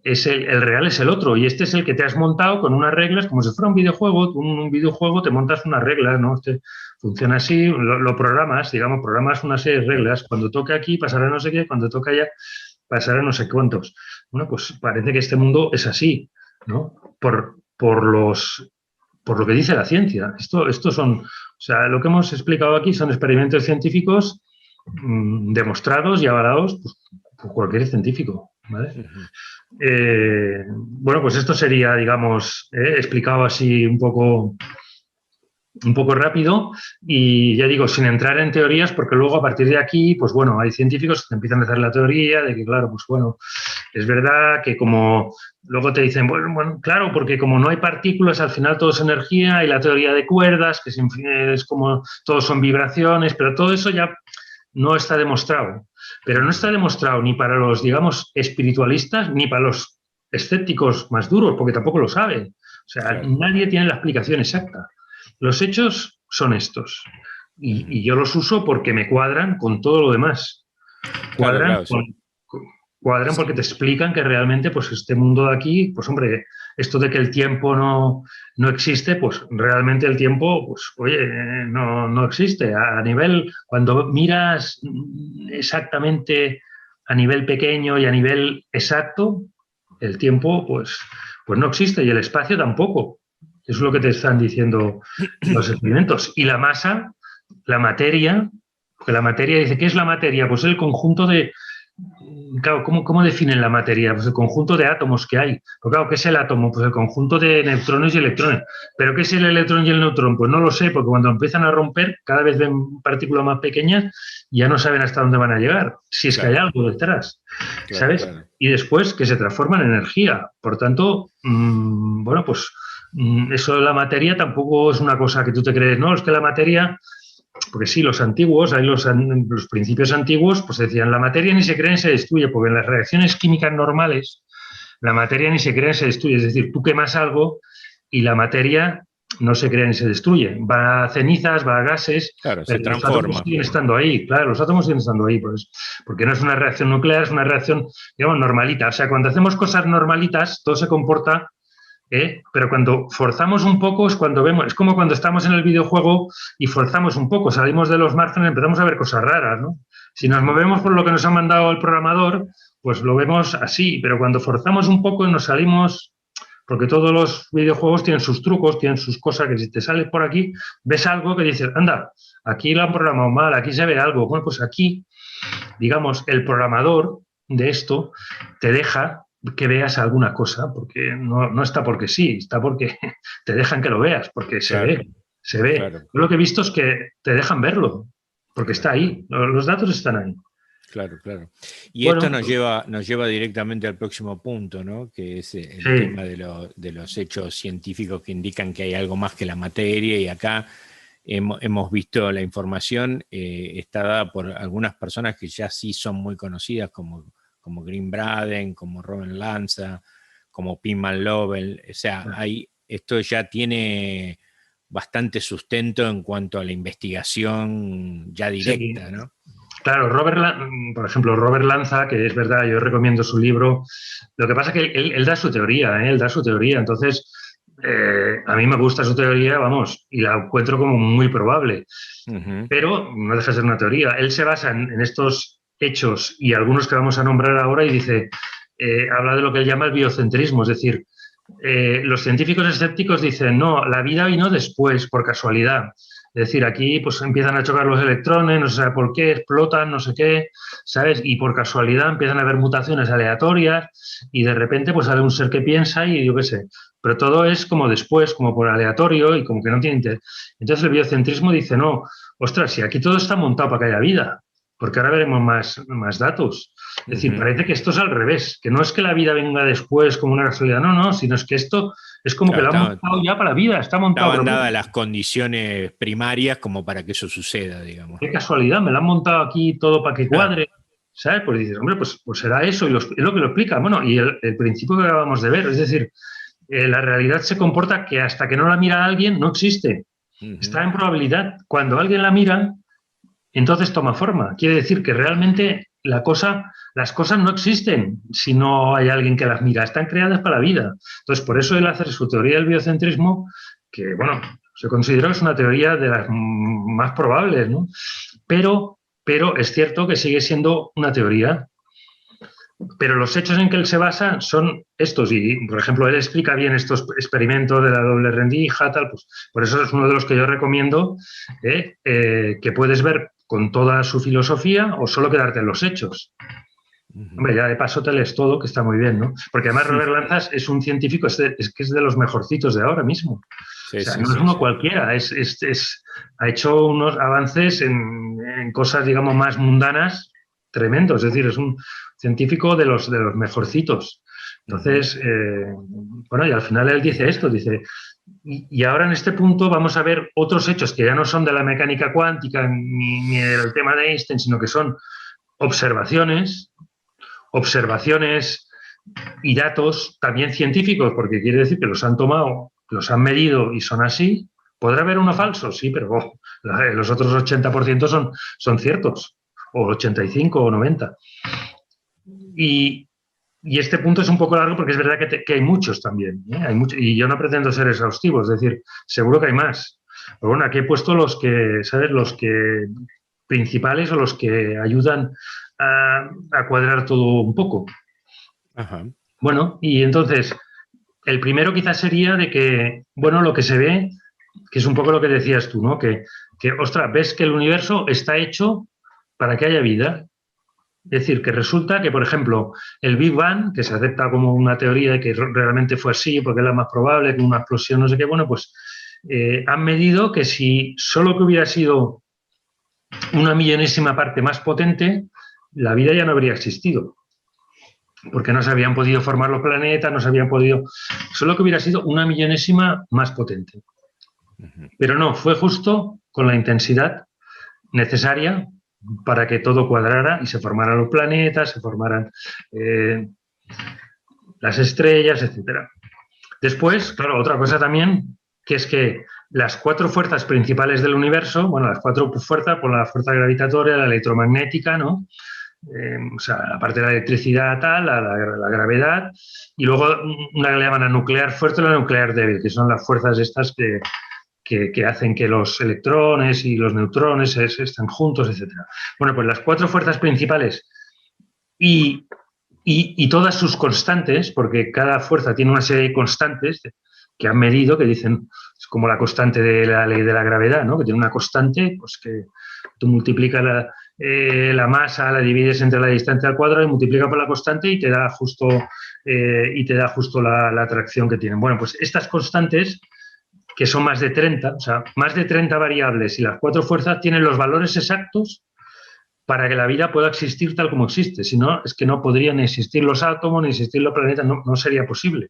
es el real es el otro, y este es el que te has montado con unas reglas, como si fuera un videojuego. Un videojuego te montas unas reglas, ¿no? Funciona así, lo programas, digamos, programas una serie de reglas. Cuando toque aquí pasará no sé qué, cuando toque allá pasará no sé cuántos. Bueno, pues parece que este mundo es así, ¿no? Por lo que dice la ciencia. Esto son, o sea, lo que hemos explicado aquí son experimentos científicos demostrados y avalados pues, por cualquier científico, ¿vale? Bueno, pues esto sería, digamos, explicado así un poco rápido, y ya digo, sin entrar en teorías, porque luego a partir de aquí, pues bueno, hay científicos que empiezan a hacer la teoría de que, claro, pues bueno, es verdad que como luego te dicen, bueno, claro, porque como no hay partículas, al final todo es energía, y la teoría de cuerdas, que es como todos son vibraciones, pero todo eso ya no está demostrado. Pero no está demostrado ni para los, digamos, espiritualistas, ni para los escépticos más duros, porque tampoco lo saben. O sea, claro, nadie tiene la explicación exacta. Los hechos son estos. Y yo los uso porque me cuadran con todo lo demás. Cuadran, claro, cuadran porque te explican que realmente, pues, este mundo de aquí, pues, hombre, esto de que el tiempo no existe, pues, realmente el tiempo, pues, oye, no existe. A nivel, cuando miras exactamente a nivel pequeño y a nivel exacto, el tiempo, pues no existe, y el espacio tampoco. Eso es lo que te están diciendo los experimentos. Y la masa, la materia, porque la materia dice, ¿qué es la materia? Pues el conjunto de claro, ¿cómo definen la materia? Pues el conjunto de átomos que hay. Pues claro, ¿qué es el átomo? Pues el conjunto de neutrones y electrones. ¿Pero qué es el electrón y el neutrón? Pues no lo sé, porque cuando empiezan a romper, cada vez ven partículas más pequeñas y ya no saben hasta dónde van a llegar, si es que hay algo detrás, ¿sabes? Claro. Y después que se transforma en energía. Por tanto, bueno, pues eso de la materia tampoco es una cosa que tú te crees, no, es que la materia... Porque sí, los antiguos, hay los principios antiguos, pues decían, la materia ni se crea ni se destruye, porque en las reacciones químicas normales, la materia ni se crea ni se destruye. Es decir, tú quemas algo y la materia no se crea ni se destruye. Va a cenizas, va a gases, claro, pero se transforma. Los átomos siguen estando ahí, claro, los átomos siguen estando ahí, pues, porque no es una reacción nuclear, es una reacción, digamos, normalita. O sea, cuando hacemos cosas normalitas, todo se comporta... Pero cuando forzamos un poco es cuando vemos, es como cuando estamos en el videojuego y forzamos un poco, salimos de los márgenes y empezamos a ver cosas raras, ¿no? Si nos movemos por lo que nos ha mandado el programador, pues lo vemos así, pero cuando forzamos un poco y nos salimos, porque todos los videojuegos tienen sus trucos, tienen sus cosas, que si te sales por aquí, ves algo que dices, anda, aquí lo han programado mal, aquí se ve algo. Bueno, pues aquí, digamos, el programador de esto te deja que veas alguna cosa, porque no está porque sí, está porque te dejan que lo veas, porque se ve. Claro. Yo lo que he visto es que te dejan verlo, porque está ahí, los datos están ahí. Claro. Y bueno, esto nos lleva directamente al próximo punto, ¿no? Que es el tema de los hechos científicos que indican que hay algo más que la materia, y acá hemos visto la información está dada por algunas personas que ya sí son muy conocidas, como Green Braden, como Robert Lanza, como Pittman Lovell. O sea, esto ya tiene bastante sustento en cuanto a la investigación ya directa, ¿no? Claro, por ejemplo, Robert Lanza, que es verdad, yo recomiendo su libro. Lo que pasa es que él da su teoría, entonces a mí me gusta su teoría, vamos, y la encuentro como muy probable. Pero no deja de ser una teoría. Él se basa en estos hechos y algunos que vamos a nombrar ahora y dice, habla de lo que él llama el biocentrismo, es decir, los científicos escépticos dicen, no, la vida vino después, por casualidad. Es decir, aquí pues empiezan a chocar los electrones, no se sabe por qué, explotan, no sé qué, ¿sabes? Y por casualidad empiezan a haber mutaciones aleatorias y de repente pues sale un ser que piensa y yo qué sé. Pero todo es como después, como por aleatorio y como que no tiene interés. Entonces el biocentrismo dice, no, ostras, si aquí todo está montado para que haya vida, porque ahora veremos más datos. Es decir, parece que esto es al revés, que no es que la vida venga después como una casualidad, no, sino es que esto es como que lo han montado ya para la vida, está montado. Estaban dadas las condiciones primarias como para que eso suceda, digamos. Qué casualidad, me lo han montado aquí todo para que cuadre, ¿sabes? Pues dices, hombre, pues será eso, y es lo que lo explica. Bueno, y el principio que acabamos de ver, es decir, la realidad se comporta que hasta que no la mira alguien no existe. Está en probabilidad. Cuando alguien la mira, entonces toma forma. Quiere decir que realmente las cosas no existen si no hay alguien que las mira. Están creadas para la vida. Entonces, por eso él hace su teoría del biocentrismo, que, bueno, se considera que es una teoría de las más probables, ¿no? Pero es cierto que sigue siendo una teoría. Pero los hechos en que él se basa son estos. Y, por ejemplo, él explica bien estos experimentos de la doble rendija, tal. Pues, por eso es uno de los que yo recomiendo, que puedes ver con toda su filosofía o solo quedarte en los hechos. Hombre, ya de paso te lees todo, que está muy bien, ¿no? Porque además Robert Lanza es un científico, es que es de los mejorcitos de ahora mismo. O sea, no es uno cualquiera, ha hecho unos avances en cosas, digamos, más mundanas tremendos. Es decir, es un científico de los mejorcitos. Entonces, bueno, y al final él dice esto, dice, y ahora en este punto vamos a ver otros hechos que ya no son de la mecánica cuántica ni del tema de Einstein, sino que son observaciones y datos también científicos, porque quiere decir que los han tomado, los han medido y son así. ¿Podrá haber uno falso? Sí, pero los otros 80% son ciertos, o 85 o 90. Y este punto es un poco largo porque es verdad que hay muchos también, ¿eh? Y yo no pretendo ser exhaustivo, es decir, seguro que hay más. Pero bueno, aquí he puesto los que, ¿sabes? Los que principales o los que ayudan a cuadrar todo un poco. Ajá. Bueno, y entonces, el primero quizás sería de que, bueno, lo que se ve, que es un poco lo que decías tú, ¿no? Que ostras, ves que el universo está hecho para que haya vida. Es decir, que resulta que, por ejemplo, el Big Bang, que se acepta como una teoría de que realmente fue así, porque es la más probable, que una explosión, no sé qué, bueno, pues han medido que si solo que hubiera sido una millonésima parte más potente, la vida ya no habría existido. Porque no se habían podido formar los planetas, no se habían podido... Solo que hubiera sido una millonésima más potente. Pero no, fue justo con la intensidad necesaria para que todo cuadrara y se formaran los planetas, se formaran las estrellas, etc. Después, claro, otra cosa también, que es que las 4 fuerzas principales del universo, bueno, las 4 fuerzas, por la fuerza gravitatoria, la electromagnética, ¿no? O sea, aparte de la electricidad, tal, la gravedad, y luego una que le llaman la nuclear fuerte y la nuclear débil, que son las fuerzas estas que hacen que los electrones y los neutrones estén juntos, etc. Bueno, pues las 4 fuerzas principales y todas sus constantes, porque cada fuerza tiene una serie de constantes que han medido, que dicen, es como la constante de la ley de la gravedad, ¿no? Que tiene una constante, pues que tú multiplicas la masa, la divides entre la distancia al cuadrado y multiplicas por la constante y te da justo, la atracción que tienen. Bueno, pues estas constantes, que son más de 30, o sea, más de 30 variables y las 4 fuerzas tienen los valores exactos para que la vida pueda existir tal como existe. Si no, es que no podrían existir los átomos, ni existir los planetas, no sería posible.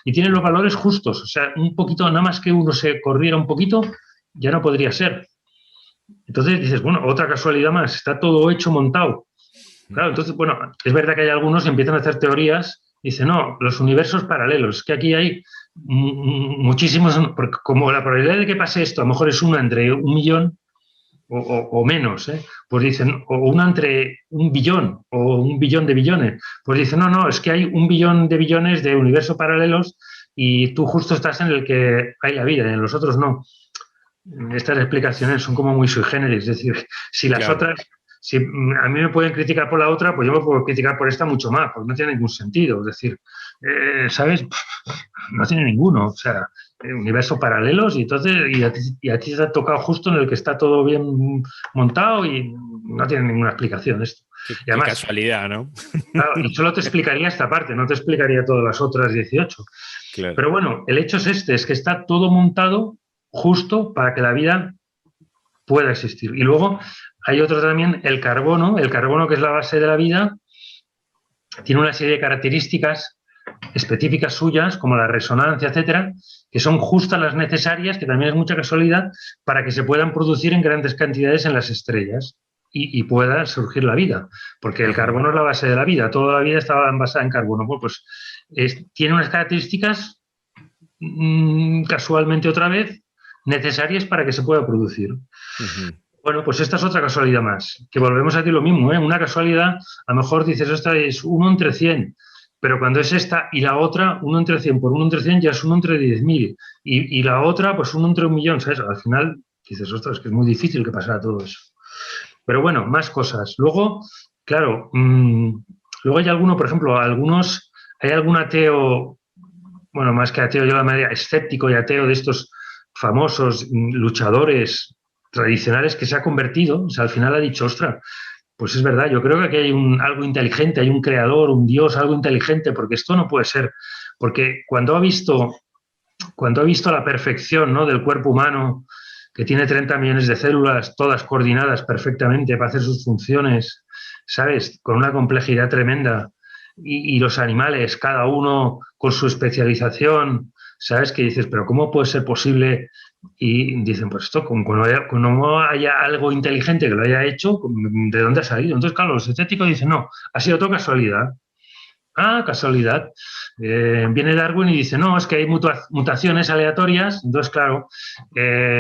Y tienen los valores justos, o sea, un poquito, nada más que uno se corriera un poquito, ya no podría ser. Entonces dices, bueno, otra casualidad más, está todo hecho, montado. Claro, entonces, bueno, es verdad que hay algunos que empiezan a hacer teorías, dicen, no, los universos paralelos, que aquí hay muchísimos, porque como la probabilidad de que pase esto a lo mejor es una entre 1 millón, o menos, pues dicen, o una entre 1 billón o 1 billón de billones, pues dicen, no, es que hay 1 billón de billones de universos paralelos y tú justo estás en el que hay la vida y en los otros no. Estas explicaciones son como muy sui generis, es decir, si las otras, si a mí me pueden criticar por la otra, pues yo me puedo criticar por esta mucho más, porque no tiene ningún sentido, es decir, ¿sabes? No tiene ninguno, o sea, universos paralelos y entonces y a ti te ha tocado justo en el que está todo bien montado y no tiene ninguna explicación esto. Y además, qué casualidad, ¿no? Claro, y solo te explicaría esta parte, no te explicaría todas las otras 18. Claro. Pero bueno, el hecho es que está todo montado justo para que la vida pueda existir. Y luego hay otro también, el carbono que es la base de la vida, tiene una serie de características específicas suyas, como la resonancia, etcétera, que son justas las necesarias, que también es mucha casualidad, para que se puedan producir en grandes cantidades en las estrellas y pueda surgir la vida, porque el carbono es la base de la vida, toda la vida estaba basada en carbono. Pues tiene unas características, casualmente otra vez, necesarias para que se pueda producir. Bueno, pues esta es otra casualidad más, que volvemos a decir lo mismo, una casualidad, a lo mejor dices, esta es 1 entre 100, pero cuando es esta y la otra, 1 entre 100 por 1 entre 100 ya es 1 entre 10.000, y la otra, pues 1 entre 1 millón, ¿sabes? Al final dices, ostras, que es muy difícil que pasara todo eso. Pero bueno, más cosas. Luego, claro, luego hay alguno, por ejemplo, hay algún ateo, bueno, más que ateo, yo la llamaría escéptico y ateo de estos famosos luchadores tradicionales que se ha convertido, o sea, al final ha dicho, ostras, pues es verdad, yo creo que aquí hay algo inteligente, hay un creador, un Dios, algo inteligente, porque esto no puede ser, porque cuando ha visto la perfección, ¿no?, del cuerpo humano, que tiene 30 millones de células, todas coordinadas perfectamente para hacer sus funciones, ¿sabes?, con una complejidad tremenda, y los animales, cada uno con su especialización, ¿sabes?, que dices, pero ¿cómo puede ser posible? Y dicen, pues esto, como no haya algo inteligente que lo haya hecho, ¿de dónde ha salido? Entonces, claro, los escépticos dicen, no, ha sido toda casualidad. Ah, casualidad. Viene Darwin y dice, no, es que hay mutaciones aleatorias. Entonces, claro,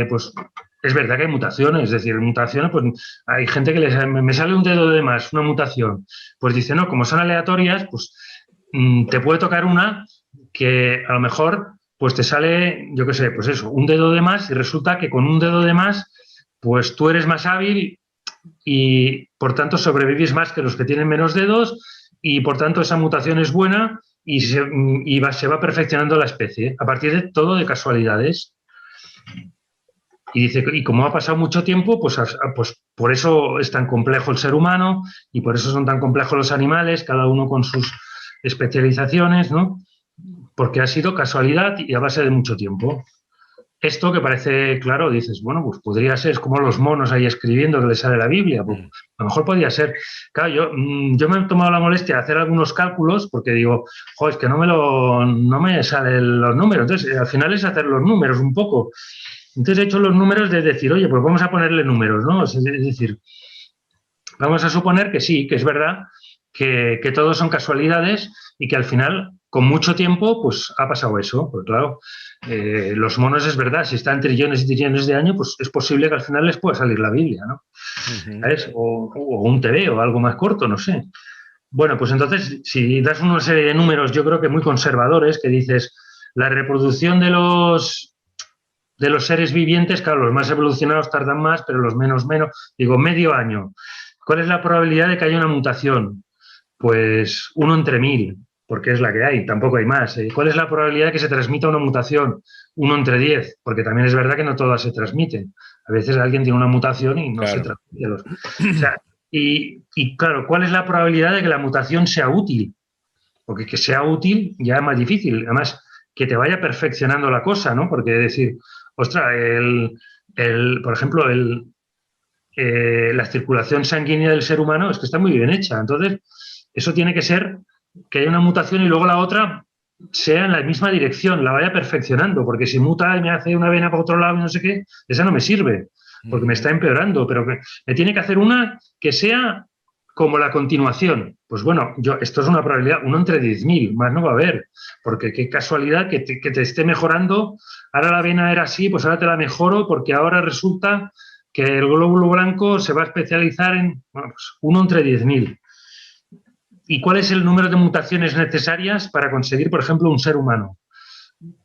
pues es verdad que hay mutaciones. Es decir, mutaciones, pues hay gente que me sale un dedo de más, una mutación. Pues dice, no, como son aleatorias, pues te puede tocar una que a lo mejor pues te sale, yo qué sé, pues eso, un dedo de más y resulta que con un dedo de más, pues tú eres más hábil y por tanto sobrevives más que los que tienen menos dedos y por tanto esa mutación es buena y se va perfeccionando la especie, a partir de todo de casualidades. Y dice, y como ha pasado mucho tiempo, pues por eso es tan complejo el ser humano y por eso son tan complejos los animales, cada uno con sus especializaciones, ¿no? Porque ha sido casualidad y a base de mucho tiempo. Esto que parece claro, dices, bueno, pues podría ser, es como los monos ahí escribiendo que les sale la Biblia, pues a lo mejor podría ser. Claro, yo me he tomado la molestia de hacer algunos cálculos porque digo, joder, es que no me salen los números. Entonces, al final es hacer los números un poco. Entonces he hecho los números de decir, oye, pues vamos a ponerle números, ¿no? Es decir, vamos a suponer que sí, que es verdad que todos son casualidades y que al final, con mucho tiempo, pues ha pasado eso. Pues claro, los monos es verdad, si están trillones y trillones de años, pues es posible que al final les pueda salir la Biblia, ¿no? ¿Sabes? O un TV o algo más corto, no sé. Bueno, pues entonces, si das una serie de números, yo creo que muy conservadores, que dices, la reproducción de los seres vivientes, claro, los más evolucionados tardan más, pero los menos. Digo, medio año. ¿Cuál es la probabilidad de que haya una mutación? Pues 1 entre 1000, porque es la que hay, tampoco hay más. ¿Cuál es la probabilidad de que se transmita una mutación? 1 entre 10, porque también es verdad que no todas se transmiten. A veces alguien tiene una mutación y no se transmite. O sea, y claro, ¿cuál es la probabilidad de que la mutación sea útil? Porque que sea útil ya es más difícil. Además, que te vaya perfeccionando la cosa, ¿no? Porque decir, ostras, por ejemplo, la circulación sanguínea del ser humano es que está muy bien hecha. Entonces, eso tiene que ser que haya una mutación y luego la otra sea en la misma dirección, la vaya perfeccionando, porque si muta y me hace una vena para otro lado y no sé qué, esa no me sirve, porque me está empeorando, pero me tiene que hacer una que sea como la continuación. Pues bueno, esto es una probabilidad, 1 entre 10.000, más no va a haber, porque qué casualidad que te esté mejorando, ahora la vena era así, pues ahora te la mejoro, porque ahora resulta que el glóbulo blanco se va a especializar en, bueno, pues 1 entre 10.000. ¿Y cuál es el número de mutaciones necesarias para conseguir, por ejemplo, un ser humano?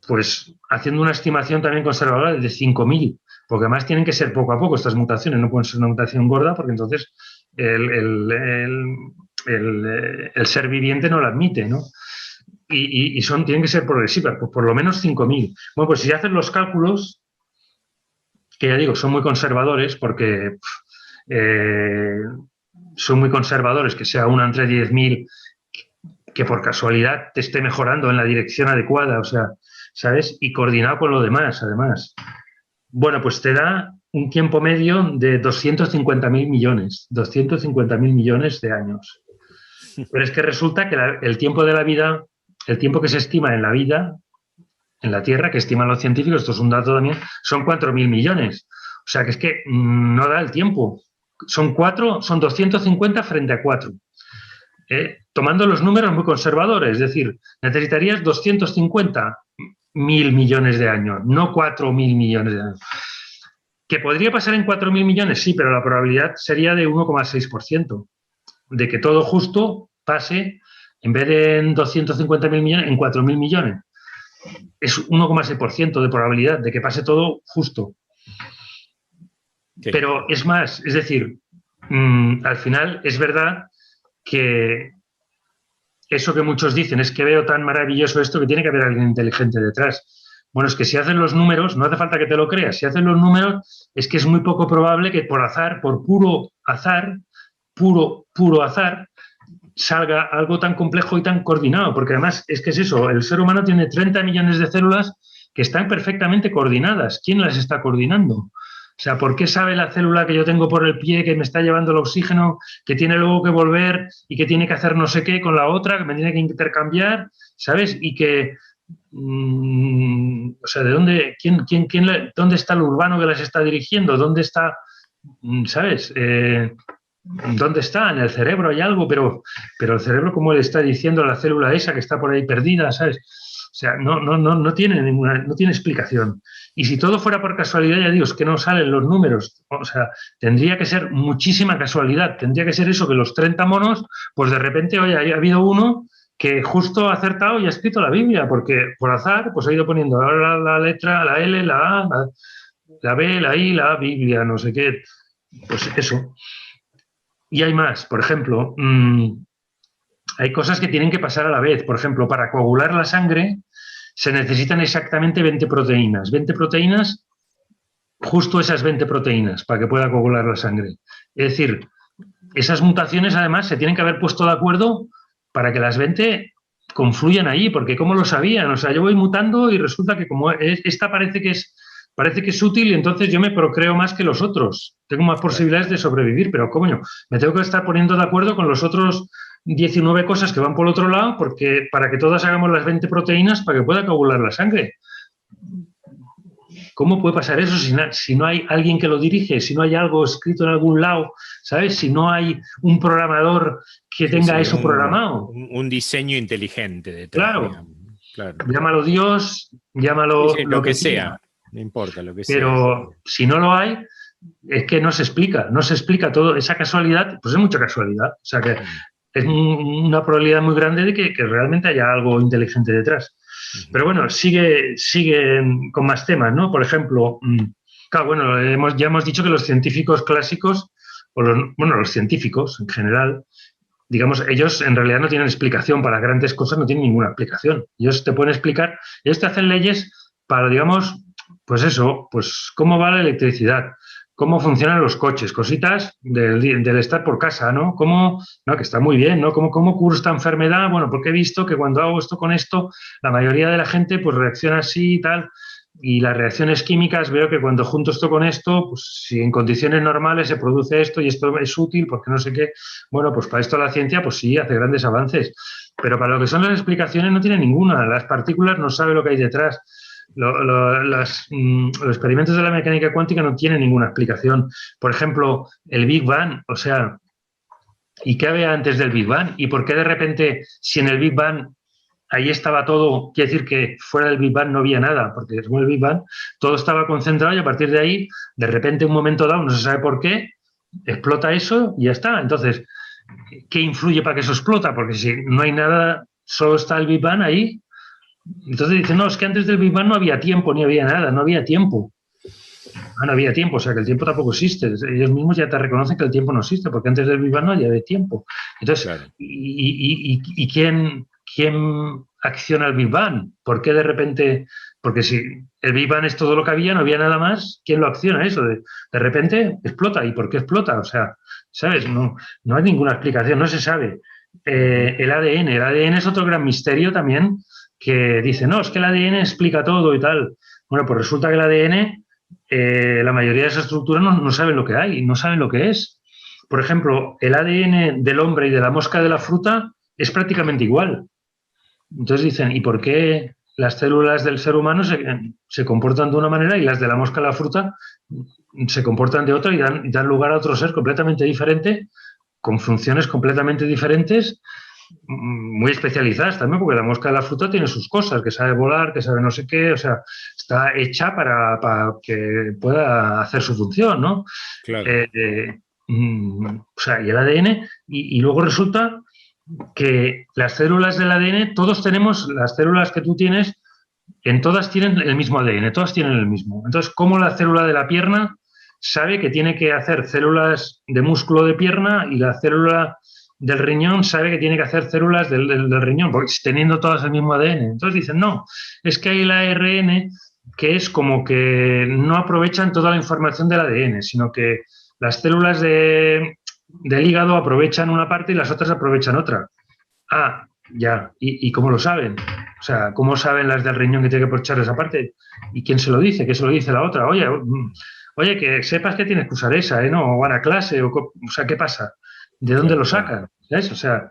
Pues haciendo una estimación también conservadora de 5.000, porque además tienen que ser poco a poco estas mutaciones, no pueden ser una mutación gorda, porque entonces el ser viviente no la admite, ¿no? Y tienen que ser progresivas, pues por lo menos 5.000. Bueno, pues si hacen los cálculos, que ya digo, son muy conservadores, porque son muy conservadores, que sea 1 entre 10.000, que por casualidad te esté mejorando en la dirección adecuada, o sea, ¿sabes? Y coordinado con lo demás, además. Bueno, pues te da un tiempo medio de 250.000 millones, 250.000 millones de años. Pero es que resulta que el tiempo de la vida, el tiempo que se estima en la vida, en la Tierra, que estiman los científicos, esto es un dato también, son 4.000 millones. O sea, que es que no da el tiempo. Son 250 frente a 4. Tomando los números muy conservadores, es decir, necesitarías 250.000 millones de años, no 4.000 millones de años. ¿Que podría pasar en 4.000 millones? Sí, pero la probabilidad sería de 1,6%, de que todo justo pase, en vez de en 250.000 millones, en 4.000 millones. Es 1,6% de probabilidad de que pase todo justo. Sí. Pero es más, es decir, al final es verdad que eso que muchos dicen es que veo tan maravilloso esto que tiene que haber alguien inteligente detrás. Bueno, es que si hacen los números, no hace falta que te lo creas, si hacen los números es que es muy poco probable que por azar, por puro azar, puro azar, salga algo tan complejo y tan coordinado, porque además es que es eso, el ser humano tiene 30 millones de células que están perfectamente coordinadas. ¿Quién las está coordinando? O sea, ¿por qué sabe la célula que yo tengo por el pie que me está llevando el oxígeno, que tiene luego que volver y que tiene que hacer no sé qué con la otra, que me tiene que intercambiar, ¿sabes? Y que, o sea, ¿de dónde, dónde está el urbano que las está dirigiendo? ¿Dónde está, ¿sabes? ¿Dónde está? En el cerebro hay algo, pero el cerebro, ¿cómo le está diciendo a la célula esa que está por ahí perdida, ¿sabes? O sea, no tiene explicación. Y si todo fuera por casualidad, ya digo, es que no salen los números. O sea, tendría que ser muchísima casualidad. Tendría que ser eso, que los 30 monos, pues de repente, oye, ha habido uno que justo ha acertado y ha escrito la Biblia, porque por azar, pues ha ido poniendo ahora la letra, la L, la A, la B, la I, la Biblia, no sé qué. Pues eso. Y hay más, por ejemplo, hay cosas que tienen que pasar a la vez. Por ejemplo, para coagular la sangre se necesitan exactamente 20 proteínas. 20 proteínas justo esas 20 proteínas para que pueda coagular la sangre. Es decir, esas mutaciones además se tienen que haber puesto de acuerdo para que las 20 confluyan ahí, porque ¿cómo lo sabían? O sea, yo voy mutando y resulta que como esta parece que es útil y entonces yo me procreo más que los otros. Tengo más posibilidades de sobrevivir, pero coño, me tengo que estar poniendo de acuerdo con los otros 19 cosas que van por el otro lado porque para que todas hagamos las 20 proteínas para que pueda coagular la sangre. ¿Cómo puede pasar eso si no hay alguien que lo dirige, si no hay algo escrito en algún lado, ¿sabes? Si no hay un programador que tenga eso programado. Un diseño inteligente detrás. Claro. Claro. Llámalo Dios, llámalo sí, lo que sea, no importa lo que sea. Pero si no lo hay, es que no se explica todo. Esa casualidad, pues es mucha casualidad. O sea que es una probabilidad muy grande de que realmente haya algo inteligente detrás. Pero bueno, sigue con más temas, ¿no? Por ejemplo, claro, bueno, ya hemos dicho que los científicos clásicos, los científicos en general, digamos, ellos en realidad no tienen explicación para grandes cosas, no tienen ninguna explicación. Ellos te pueden explicar, ellos te hacen leyes para, digamos, pues eso, pues cómo va la electricidad, cómo funcionan los coches, cositas del estar por casa, ¿no? Que está muy bien, ¿no? ¿Cómo curo esta enfermedad? Bueno, porque he visto que cuando hago esto con esto, la mayoría de la gente pues reacciona así y tal. Y las reacciones químicas veo que cuando junto esto con esto, pues si en condiciones normales se produce esto y esto es útil porque no sé qué, bueno, pues para esto la ciencia pues sí hace grandes avances, pero para lo que son las explicaciones no tiene ninguna. Las partículas no sabe lo que hay detrás. Los experimentos de la mecánica cuántica no tienen ninguna explicación. Por ejemplo, el Big Bang, o sea, ¿y qué había antes del Big Bang? ¿Y por qué de repente, si en el Big Bang ahí estaba todo, quiere decir que fuera del Big Bang no había nada, porque según el Big Bang todo estaba concentrado y a partir de ahí, de repente, en un momento dado, no se sabe por qué, explota eso y ya está. Entonces, ¿qué influye para que eso explota? Porque si no hay nada, solo está el Big Bang ahí. Entonces dicen, no, es que antes del Big Bang no había tiempo, ni había nada, no había tiempo. No había tiempo, o sea que el tiempo tampoco existe. Ellos mismos ya te reconocen que el tiempo no existe, porque antes del Big Bang no había tiempo. Entonces, claro. ¿Y quién acciona el Big Bang? ¿Por qué de repente? Porque si el Big Bang es todo lo que había, no había nada más, ¿quién lo acciona eso? De repente explota. ¿Y por qué explota? O sea, ¿sabes? No hay ninguna explicación, no se sabe. El ADN es otro gran misterio también, que dice, no, es que el ADN explica todo y tal. Bueno, pues resulta que el ADN, la mayoría de esas estructuras no saben lo que hay, no saben lo que es. Por ejemplo, el ADN del hombre y de la mosca de la fruta es prácticamente igual. Entonces dicen, ¿y por qué las células del ser humano se comportan de una manera y las de la mosca de la fruta se comportan de otra y dan lugar a otro ser completamente diferente, con funciones completamente diferentes, muy especializadas también, porque la mosca de la fruta tiene sus cosas, que sabe volar, que sabe no sé qué, o sea, está hecha para que pueda hacer su función, ¿no? Claro. O sea, y el ADN, y luego resulta que las células del ADN, todos tenemos, las células que tú tienes, en todas tienen el mismo ADN, todas tienen el mismo. Entonces, ¿cómo la célula de la pierna sabe que tiene que hacer células de músculo de pierna y la célula del riñón sabe que tiene que hacer células del riñón, porque teniendo todas el mismo ADN? Entonces dicen, no, es que hay el ARN que es como que no aprovechan toda la información del ADN, sino que las células del hígado aprovechan una parte y las otras aprovechan otra. Ah, ya. ¿Y cómo lo saben? O sea, ¿cómo saben las del riñón que tiene que aprovechar esa parte? ¿Y quién se lo dice? ¿Qué se lo dice la otra? Oye, que sepas que tienes que usar esa, ¿no? O van a clase, o sea, ¿qué pasa? ¿De dónde lo sacan? ¿Sabes? O sea...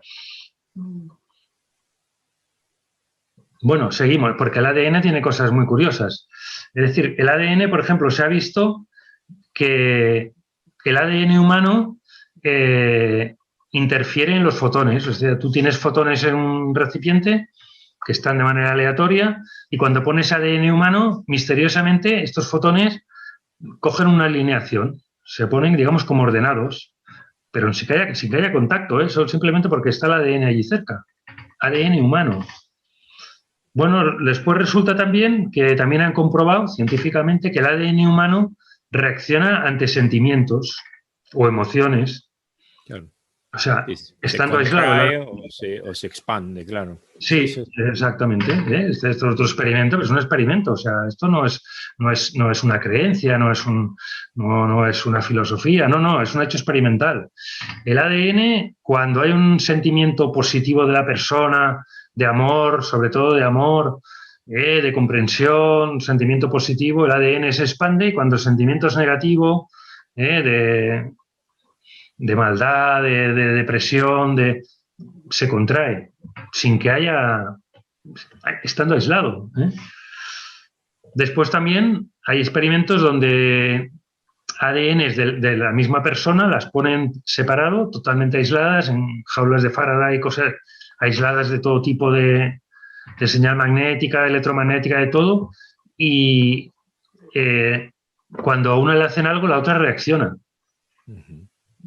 Bueno, seguimos, porque el ADN tiene cosas muy curiosas. Es decir, el ADN, por ejemplo, se ha visto que el ADN humano interfiere en los fotones. O sea, tú tienes fotones en un recipiente que están de manera aleatoria y cuando pones ADN humano, misteriosamente estos fotones cogen una alineación, se ponen, digamos, como ordenados, pero sin que haya contacto, solo simplemente porque está el ADN allí cerca. ADN humano. Bueno, después resulta también que también han comprobado científicamente que el ADN humano reacciona ante sentimientos o emociones. Claro. O sea, estando se aislado. contrae o se expande, claro. Sí, exactamente. Este es otro experimento, pero es un experimento. O sea, esto no es una creencia, no es una filosofía, no, es un hecho experimental. El ADN, cuando hay un sentimiento positivo de la persona, de amor, sobre todo de amor, de comprensión, un sentimiento positivo, el ADN se expande y cuando el sentimiento es negativo, de maldad, de depresión, se contrae, sin que estando aislado. Después también hay experimentos donde ADNs de la misma persona las ponen separado, totalmente aisladas, en jaulas de Faraday, cosas aisladas de todo tipo de señal magnética, electromagnética, de todo, y cuando a una le hacen algo, la otra reacciona,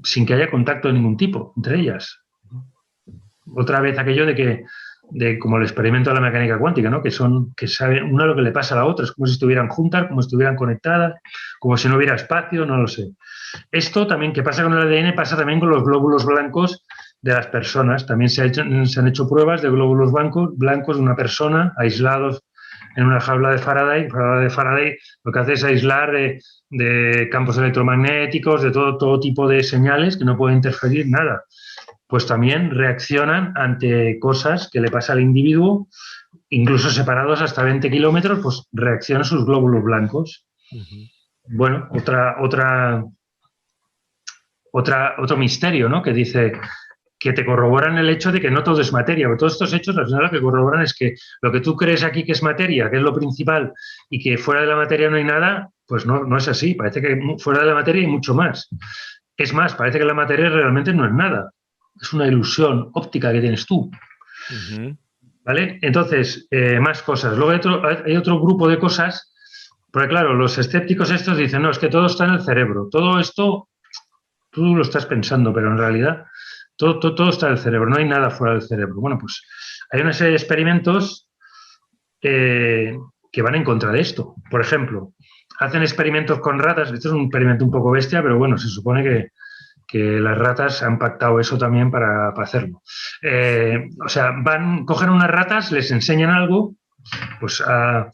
sin que haya contacto de ningún tipo entre ellas. Otra vez aquello de como el experimento de la mecánica cuántica, ¿no? Que sabe una lo que le pasa a la otra, es como si estuvieran juntas, como si estuvieran conectadas, como si no hubiera espacio, no lo sé. Esto también que pasa con el ADN pasa también con los glóbulos blancos de las personas. También se han hecho pruebas de glóbulos blancos de una persona aislados en una jaula de Faraday. Jaula de Faraday lo que hace es aislar de campos electromagnéticos, de todo tipo de señales que no pueden interferir nada. Pues también reaccionan ante cosas que le pasa al individuo, incluso separados hasta 20 kilómetros, pues reaccionan sus glóbulos blancos. Bueno, otro misterio, ¿no? Que dice que te corroboran el hecho de que no todo es materia, porque todos estos hechos al final lo que corroboran es que lo que tú crees aquí que es materia, que es lo principal, y que fuera de la materia no hay nada, pues no es así. Parece que fuera de la materia hay mucho más. Es más, parece que la materia realmente no es nada. Es una ilusión óptica que tienes tú. ¿Vale? Entonces, más cosas. Luego hay otro grupo de cosas, porque claro, los escépticos estos dicen, no, es que todo está en el cerebro. Todo esto tú lo estás pensando, pero en realidad todo está en el cerebro, no hay nada fuera del cerebro. Bueno, pues hay una serie de experimentos que van en contra de esto. Por ejemplo, hacen experimentos con ratas. Esto es un experimento un poco bestia, pero bueno, se supone que las ratas han pactado eso también para hacerlo. O sea, cogen unas ratas, les enseñan algo, pues a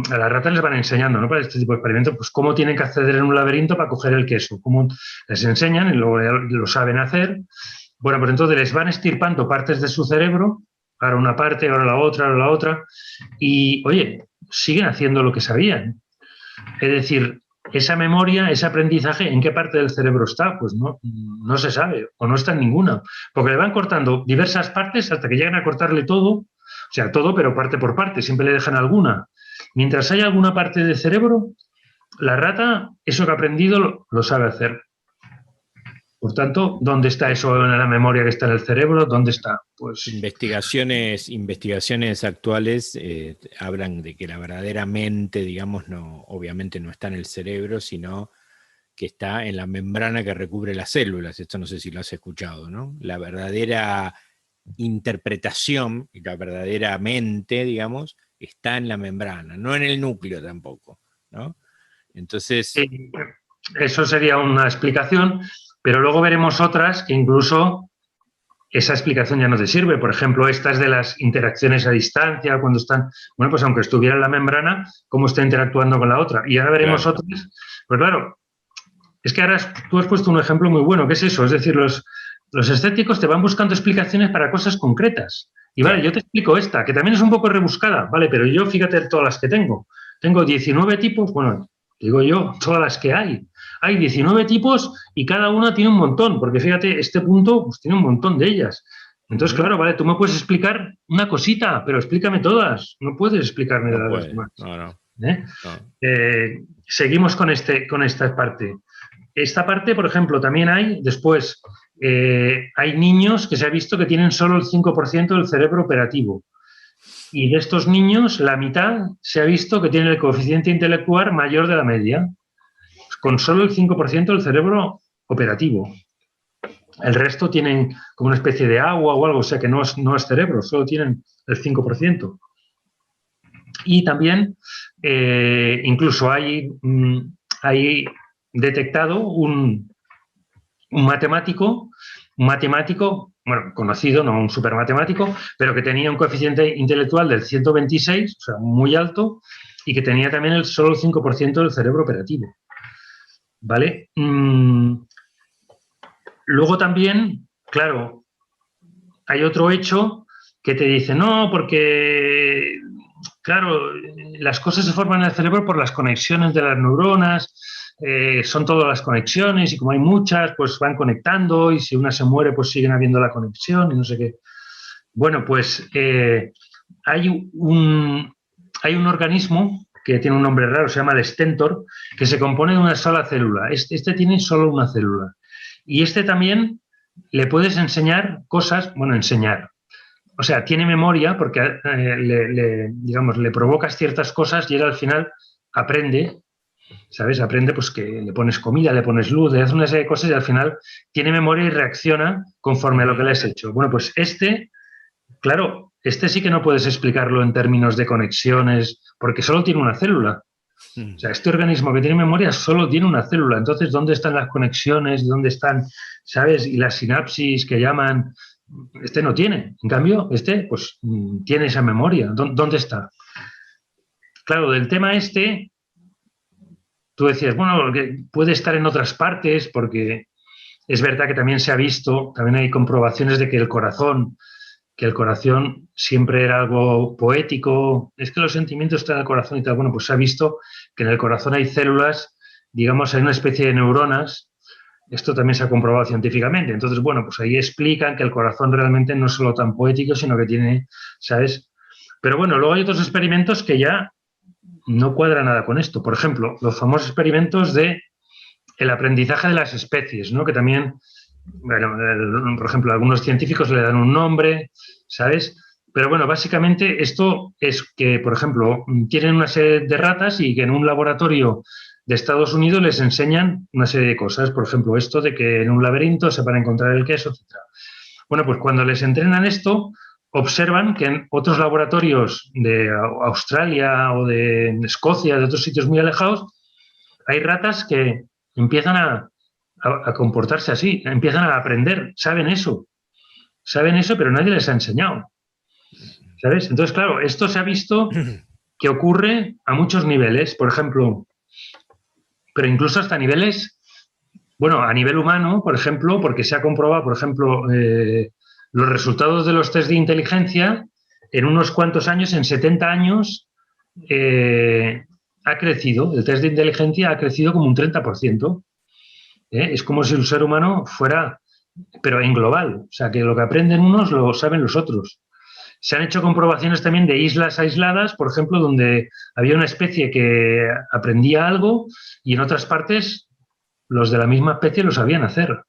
las ratas les van enseñando, ¿no? Para este tipo de experimentos, pues cómo tienen que acceder en un laberinto para coger el queso, cómo les enseñan y luego lo saben hacer. Bueno, pues entonces les van estirpando partes de su cerebro, ahora una parte, ahora la otra, y, oye, siguen haciendo lo que sabían. Es decir, esa memoria, ese aprendizaje, ¿en qué parte del cerebro está? Pues no se sabe, o no está en ninguna, porque le van cortando diversas partes hasta que llegan a cortarle todo, o sea, todo, pero parte por parte, siempre le dejan alguna. Mientras haya alguna parte del cerebro, la rata, eso que ha aprendido, lo sabe hacer. Por tanto, ¿dónde está eso en la memoria que está en el cerebro? ¿Dónde está? Pues investigaciones actuales hablan de que la verdadera mente, digamos, obviamente no está en el cerebro, sino que está en la membrana que recubre las células. Esto no sé si lo has escuchado, ¿no? La verdadera interpretación y la verdadera mente, digamos, está en la membrana, no en el núcleo tampoco, ¿no? Entonces... eso sería una explicación, pero luego veremos otras que incluso esa explicación ya no te sirve. Por ejemplo, estas de las interacciones a distancia, cuando están, bueno, pues aunque estuviera en la membrana, cómo está interactuando con la otra. Y ahora veremos otras. Pues claro, es que ahora tú has puesto un ejemplo muy bueno, que es eso. Es decir, los escépticos te van buscando explicaciones para cosas concretas. Y vale, yo te explico esta, que también es un poco rebuscada, vale, pero yo fíjate todas las que tengo. Tengo 19 tipos, bueno, digo yo, todas las que hay. Hay 19 tipos y cada una tiene un montón, porque fíjate, este punto pues, tiene un montón de ellas. Entonces, claro, vale, tú me puedes explicar una cosita, pero explícame todas. No puedes explicarme las demás. Seguimos con esta parte. Esta parte, por ejemplo, también hay, después, hay niños que se ha visto que tienen solo el 5% del cerebro operativo. Y de estos niños, la mitad se ha visto que tienen el coeficiente intelectual mayor de la media, con solo el 5% del cerebro operativo. El resto tienen como una especie de agua o algo, o sea que no es cerebro, solo tienen el 5%. Y también, incluso hay detectado un matemático un matemático, bueno, conocido, no un supermatemático, pero que tenía un coeficiente intelectual del 126, o sea, muy alto, y que tenía también solo el 5% del cerebro operativo. ¿Vale? Luego también, claro, hay otro hecho que te dice, no, porque, claro, las cosas se forman en el cerebro por las conexiones de las neuronas, son todas las conexiones y como hay muchas, pues van conectando y si una se muere, pues siguen habiendo la conexión y no sé qué. Bueno, pues hay un organismo que tiene un nombre raro, se llama el stentor, que se compone de una sola célula. Este tiene solo una célula. Y este también le puedes enseñar cosas, bueno, enseñar. O sea, tiene memoria porque digamos, le provocas ciertas cosas y él al final aprende, ¿sabes? Aprende pues que le pones comida, le pones luz, le haces una serie de cosas y al final tiene memoria y reacciona conforme a lo que le has hecho. Bueno, pues claro, sí que no puedes explicarlo en términos de conexiones porque solo tiene una célula. O sea, este organismo que tiene memoria solo tiene una célula. Entonces, ¿dónde están las conexiones? ¿Dónde están, sabes? Y las sinapsis que llaman. No tiene. En cambio, pues, tiene esa memoria. ¿Dónde está? Claro, del tema tú decías, bueno, que puede estar en otras partes, porque es verdad que también se ha visto, también hay comprobaciones de que el corazón siempre era algo poético, es que los sentimientos están en el corazón y tal. Bueno, pues se ha visto que en el corazón hay células, digamos, hay una especie de neuronas, esto también se ha comprobado científicamente. Entonces, bueno, pues ahí explican que el corazón realmente no es solo tan poético, sino que tiene, ¿sabes? Pero bueno, luego hay otros experimentos que ya no cuadran nada con esto. Por ejemplo, los famosos experimentos de el aprendizaje de las especies, ¿no? Que también, bueno, por ejemplo, algunos científicos le dan un nombre, ¿sabes? Pero bueno, básicamente esto es que, por ejemplo, tienen una serie de ratas y que en un laboratorio de Estados Unidos les enseñan una serie de cosas. Por ejemplo, esto de que en un laberinto se van a encontrar el queso, etc. Bueno, pues cuando les entrenan esto, observan que en otros laboratorios de Australia o de Escocia, de otros sitios muy alejados, hay ratas que empiezan a comportarse así, empiezan a aprender, saben eso, pero nadie les ha enseñado, ¿sabes? Entonces, claro, esto se ha visto que ocurre a muchos niveles, por ejemplo, pero incluso hasta niveles, bueno, a nivel humano, por ejemplo, porque se ha comprobado, por ejemplo, los resultados de los test de inteligencia en unos cuantos años, en 70 años, ha crecido, el test de inteligencia ha crecido como un 30%. Es como si el ser humano fuera, pero en global, o sea, que lo que aprenden unos lo saben los otros. Se han hecho comprobaciones también de islas aisladas, por ejemplo, donde había una especie que aprendía algo y en otras partes los de la misma especie lo sabían hacer.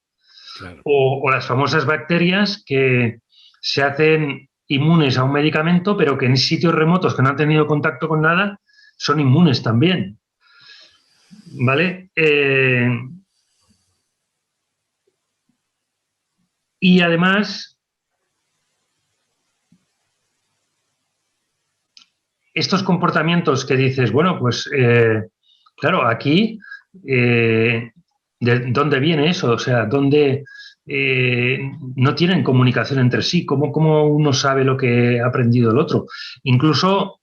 Claro. O las famosas bacterias que se hacen inmunes a un medicamento, pero que en sitios remotos que no han tenido contacto con nada son inmunes también. ¿Vale? Y además, estos comportamientos que dices, bueno, pues claro, aquí, ¿de dónde viene eso? O sea, ¿dónde no tienen comunicación entre sí? ¿Cómo uno sabe lo que ha aprendido el otro? Incluso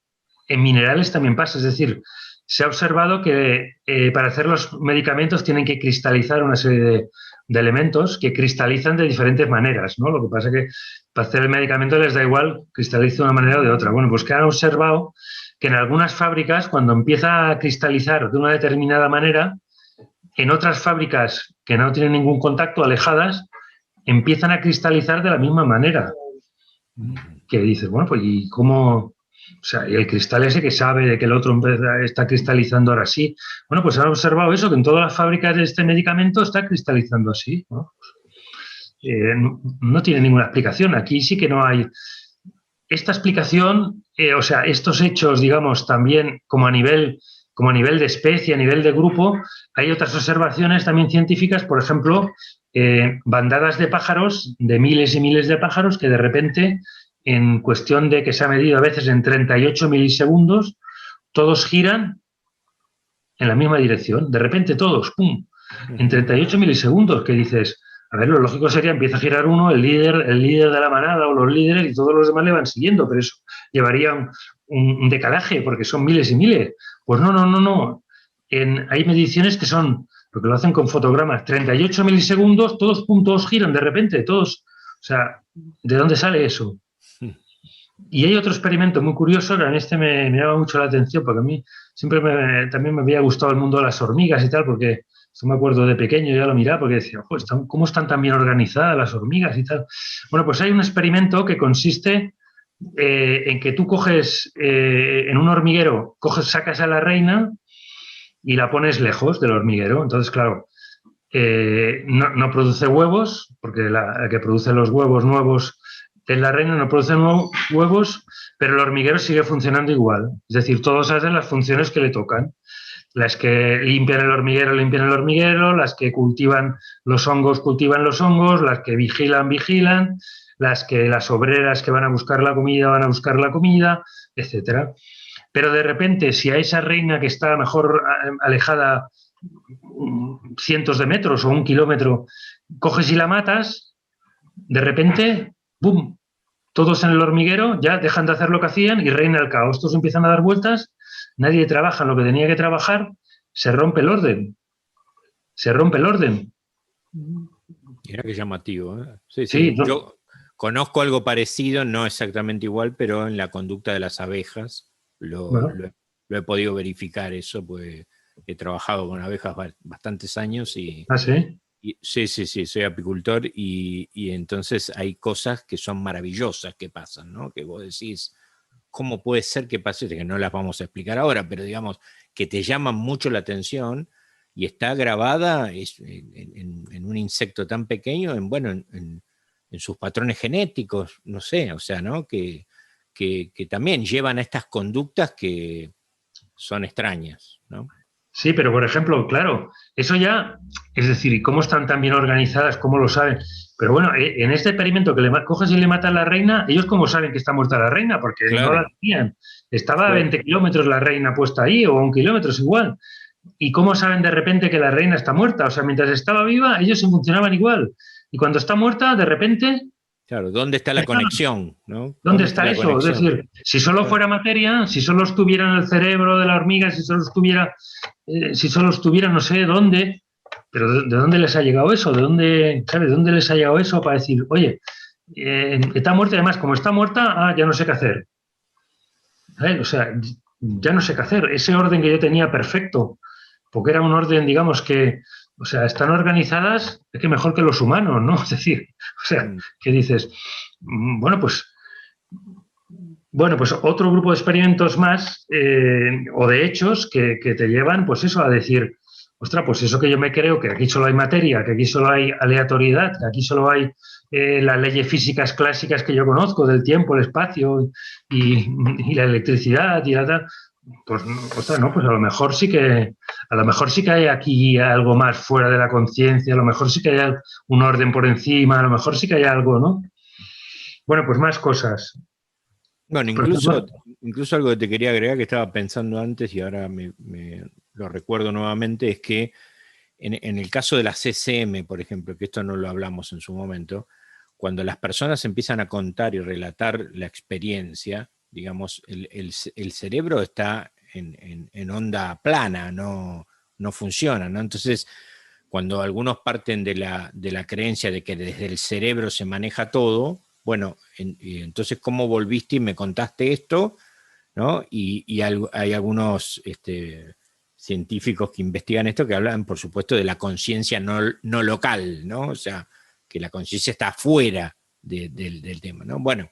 en minerales también pasa, es decir, se ha observado que para hacer los medicamentos tienen que cristalizar una serie de elementos que cristalizan de diferentes maneras, ¿no? Lo que pasa es que para hacer el medicamento les da igual, cristaliza de una manera o de otra. Bueno, pues que han observado que en algunas fábricas, cuando empieza a cristalizar de una determinada manera, en otras fábricas que no tienen ningún contacto, alejadas, empiezan a cristalizar de la misma manera. Que dices, bueno, pues ¿y cómo? O sea, y el cristal ese que sabe de que el otro está cristalizando ahora sí. Bueno, pues han observado eso, que en todas las fábricas de este medicamento está cristalizando así, ¿no? No tiene ninguna explicación. Aquí sí que no hay. Esta explicación, o sea, estos hechos, digamos, también como a nivel de especie, a nivel de grupo, hay otras observaciones también científicas, por ejemplo, bandadas de pájaros, de miles y miles de pájaros, que de repente, en cuestión de que se ha medido a veces en 38 milisegundos, todos giran en la misma dirección. De repente todos, ¡pum!, en 38 milisegundos, que dices, A ver, lo lógico sería, empieza a girar uno, el líder de la manada o los líderes, y todos los demás le van siguiendo, pero eso llevaría un decalaje, porque son miles y miles. Pues no, no, no, no. Hay mediciones que son, porque lo hacen con fotogramas, 38 milisegundos, todos juntos giran de repente, todos. O sea, ¿de dónde sale eso? Y hay otro experimento muy curioso que a mí me llama mucho la atención, porque a mí siempre también me había gustado el mundo de las hormigas y tal, porque esto me acuerdo de pequeño, ya lo miraba, porque decía, ojo, ¿cómo están tan bien organizadas las hormigas y tal? Bueno, pues hay un experimento que consiste en que tú coges en un hormiguero, sacas a la reina y la pones lejos del hormiguero. Entonces, claro, no produce huevos, porque la que produce los huevos nuevos es la reina, no produce huevos, pero el hormiguero sigue funcionando igual. Es decir, todos hacen las funciones que le tocan. Las que limpian el hormiguero, las que cultivan los hongos, las que vigilan, las obreras que van a buscar la comida, etcétera. Pero de repente, si a esa reina que está mejor alejada cientos de metros o 1 kilómetro, coges y la matas, de repente, ¡bum! Todos en el hormiguero ya dejan de hacer lo que hacían y reina el caos. Todos empiezan a dar vueltas, nadie trabaja en lo que tenía que trabajar, se rompe el orden. Se rompe el orden. Mira qué llamativo, ¿eh? Sí, Sí, sí. no. Yo conozco algo parecido, no exactamente igual, pero en la conducta de las abejas Bueno, lo he podido verificar eso, pues he trabajado con abejas bastantes años sí. sí, sí, sí, soy apicultor y entonces hay cosas que son maravillosas que pasan, ¿no? Que vos decís, ¿cómo puede ser que pase? Que no las vamos a explicar ahora, pero digamos que te llaman mucho la atención y está grabada en un insecto tan pequeño, bueno, en sus patrones genéticos, no sé, o sea, ¿no? Que también llevan a estas conductas que son extrañas, ¿no? Sí, pero por ejemplo, claro, eso ya, es decir, ¿y cómo están tan bien organizadas? ¿Cómo lo saben? Pero bueno, en este experimento que le coges y le matas a la reina, ellos cómo saben que está muerta la reina, porque no la Claro, tenían. Estaba a claro. 20 kilómetros la reina puesta ahí, o a 1 kilómetro, es igual. ¿Y cómo saben de repente que la reina está muerta? O sea, mientras estaba viva, ellos se funcionaban igual. Y cuando está muerta, de repente, Claro, ¿dónde está la conexión? ¿No? ¿dónde ¿Dónde está está la eso? Es conexión? decir, si solo Claro. fuera materia, si solo estuviera en el cerebro de la hormiga, si solo estuviera no sé dónde, pero ¿de dónde les ha llegado eso? ¿De dónde, ¿sabes? ¿De dónde les ha llegado eso para decir, oye, está muerta y además, como está muerta, ya no sé qué hacer? ¿Sabes? O sea, ya no sé qué hacer. Ese orden que yo tenía perfecto, porque era un orden, digamos, que, o sea, están organizadas, es que mejor que los humanos, ¿no? Es decir, o sea, Mm. que dices, bueno, pues otro grupo de experimentos más o de hechos que te llevan, pues eso, a decir, ostras, pues eso que yo me creo, que aquí solo hay materia, que aquí solo hay aleatoriedad, que aquí solo hay las leyes físicas clásicas que yo conozco, del tiempo, el espacio y la electricidad y la tal, pues, ostras, no, pues a lo mejor sí que hay aquí algo más fuera de la conciencia, a lo mejor sí que hay un orden por encima, a lo mejor sí que hay algo, ¿no? Bueno, pues más cosas. Bueno, Por ejemplo, incluso algo que te quería agregar que estaba pensando antes y ahora lo recuerdo nuevamente, es que en el caso de la CCM, por ejemplo, que esto no lo hablamos en su momento, cuando las personas empiezan a contar y relatar la experiencia, digamos, el cerebro está en onda plana, no funciona, ¿no? Entonces, cuando algunos parten de la creencia de que desde el cerebro se maneja todo, bueno, y entonces, ¿cómo volviste y me contaste esto? ¿No? Y hay algunos científicos que investigan esto que hablan, por supuesto, de la conciencia no local, ¿no? O sea, que la conciencia está afuera del tema, ¿no? Bueno,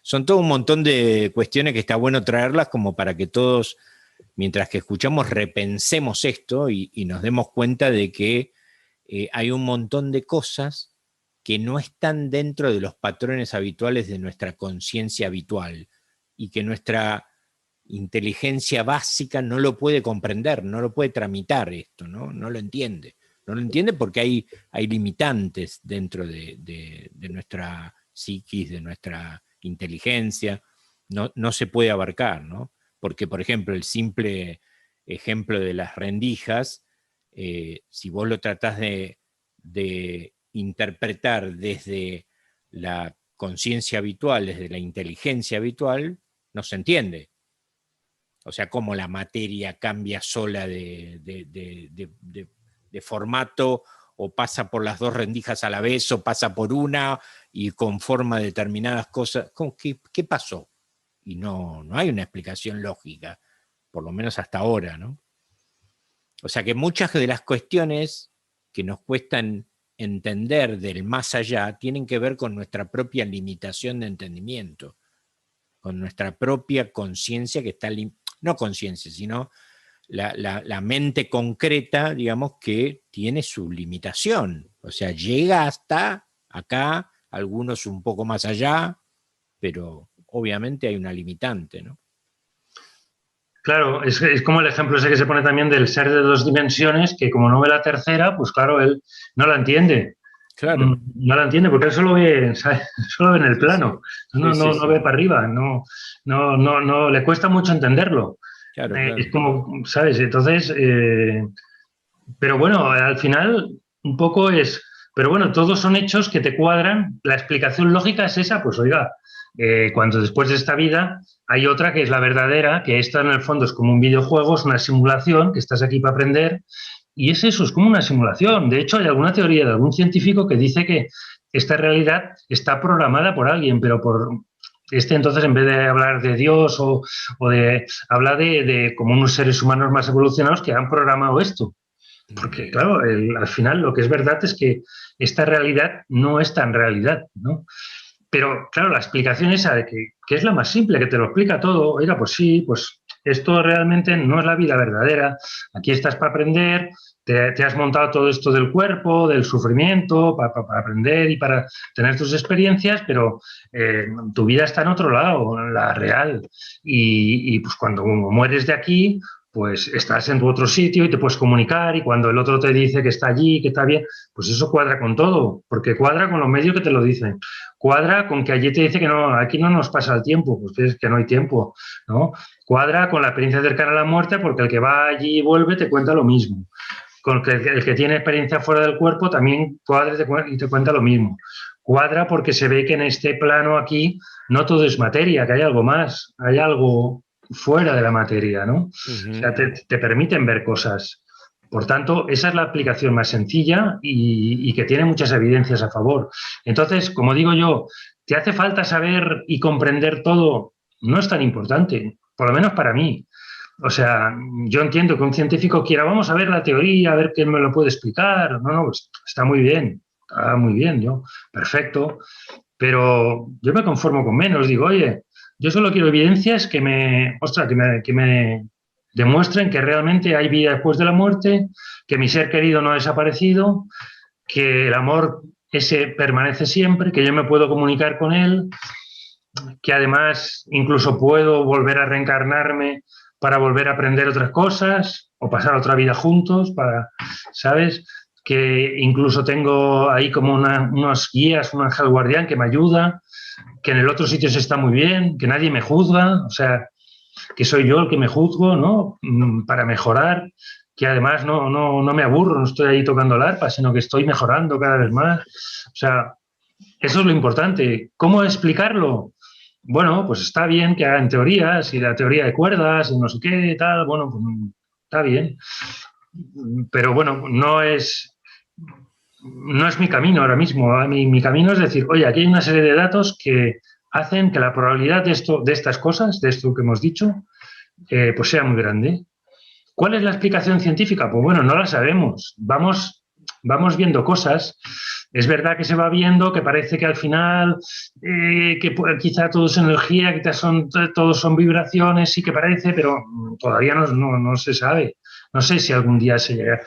son todo un montón de cuestiones que está bueno traerlas como para que todos, mientras que escuchamos, repensemos esto y nos demos cuenta de que hay un montón de cosas que no están dentro de los patrones habituales de nuestra conciencia habitual y que nuestra inteligencia básica no lo puede comprender, no lo puede tramitar esto, no lo entiende. No lo entiende porque hay limitantes dentro de nuestra psiquis, de nuestra inteligencia, no se puede abarcar, ¿no? Porque, por ejemplo, el simple ejemplo de las rendijas, si vos lo tratás de interpretar desde la conciencia habitual, desde la inteligencia habitual, no se entiende. O sea, cómo la materia cambia sola de formato, o pasa por las dos rendijas a la vez, o pasa por una y conforma determinadas cosas. ¿Qué pasó? Y no hay una explicación lógica, por lo menos hasta ahora, ¿no? O sea que muchas de las cuestiones que nos cuestan entender del más allá tienen que ver con nuestra propia limitación de entendimiento, con nuestra propia conciencia que está, no conciencia, sino la mente concreta, digamos, que tiene su limitación. O sea, llega hasta acá, algunos un poco más allá, pero obviamente hay una limitante, ¿no? Claro, es como el ejemplo ese que se pone también del ser de dos dimensiones, que como no ve la tercera, pues claro, él no la entiende. Claro. No la entiende porque él solo ve, ¿sabes? Solo ve en el plano, sí. No ve para arriba, no, le cuesta mucho entenderlo. Claro. Es como, ¿sabes? Entonces, pero bueno, al final un poco es, pero bueno, todos son hechos que te cuadran. La explicación lógica es esa, pues oiga, cuando después de esta vida hay otra que es la verdadera, que esta en el fondo es como un videojuego, es una simulación, que estás aquí para aprender, y es eso, es como una simulación. De hecho, hay alguna teoría de algún científico que dice que esta realidad está programada por alguien, pero por entonces, en vez de hablar de Dios o de habla de como unos seres humanos más evolucionados que han programado esto. Porque, claro, al final lo que es verdad es que esta realidad no es tan realidad, ¿no? Pero, claro, la explicación esa de que es la más simple, que te lo explica todo, oiga, pues sí, pues esto realmente no es la vida verdadera, aquí estás para aprender, te has montado todo esto del cuerpo, del sufrimiento, para aprender y para tener tus experiencias, pero tu vida está en otro lado, en la real. Y pues cuando mueres de aquí, pues estás en tu otro sitio y te puedes comunicar, y cuando el otro te dice que está allí, que está bien, pues eso cuadra con todo, porque cuadra con los medios que te lo dicen. Cuadra con que allí te dice que no, aquí no nos pasa el tiempo, pues es que no hay tiempo, ¿no? Cuadra con la experiencia cercana a la muerte, porque el que va allí y vuelve te cuenta lo mismo. Con que el que tiene experiencia fuera del cuerpo también cuadra y te cuenta lo mismo. Cuadra porque se ve que en este plano aquí no todo es materia, que hay algo más, hay algo fuera de la materia, ¿no? O sea, te permiten ver cosas. Por tanto, esa es la aplicación más sencilla y que tiene muchas evidencias a favor. Entonces, como digo yo, ¿te hace falta saber y comprender todo? No es tan importante, por lo menos para mí. O sea, yo entiendo que un científico quiera, vamos a ver la teoría, a ver quién me lo puede explicar. No, pues está muy bien, yo, perfecto. Pero yo me conformo con menos, digo, oye, yo solo quiero evidencias que me demuestren que realmente hay vida después de la muerte, que mi ser querido no ha desaparecido, que el amor ese permanece siempre, que yo me puedo comunicar con él, que además incluso puedo volver a reencarnarme para volver a aprender otras cosas o pasar otra vida juntos, ¿sabes? Que incluso tengo ahí como unos guías, un ángel guardián que me ayuda, que en el otro sitio se está muy bien, que nadie me juzga, o sea, que soy yo el que me juzgo, ¿no? Para mejorar, que además no me aburro, no estoy ahí tocando el arpa, sino que estoy mejorando cada vez más. O sea, eso es lo importante. ¿Cómo explicarlo? Bueno, pues está bien que hagan teorías y la teoría de cuerdas y no sé qué, tal, bueno, pues está bien. Pero bueno, no es mi camino ahora mismo. Mi camino es decir, oye, aquí hay una serie de datos que hacen que la probabilidad de estas cosas, de esto que hemos dicho, pues sea muy grande. ¿Cuál es la explicación científica? Pues bueno, no la sabemos. Vamos viendo cosas. Es verdad que se va viendo que parece que al final que quizá todo es energía, quizá todos son vibraciones, sí que parece, pero todavía no se sabe. No sé si algún día se llega.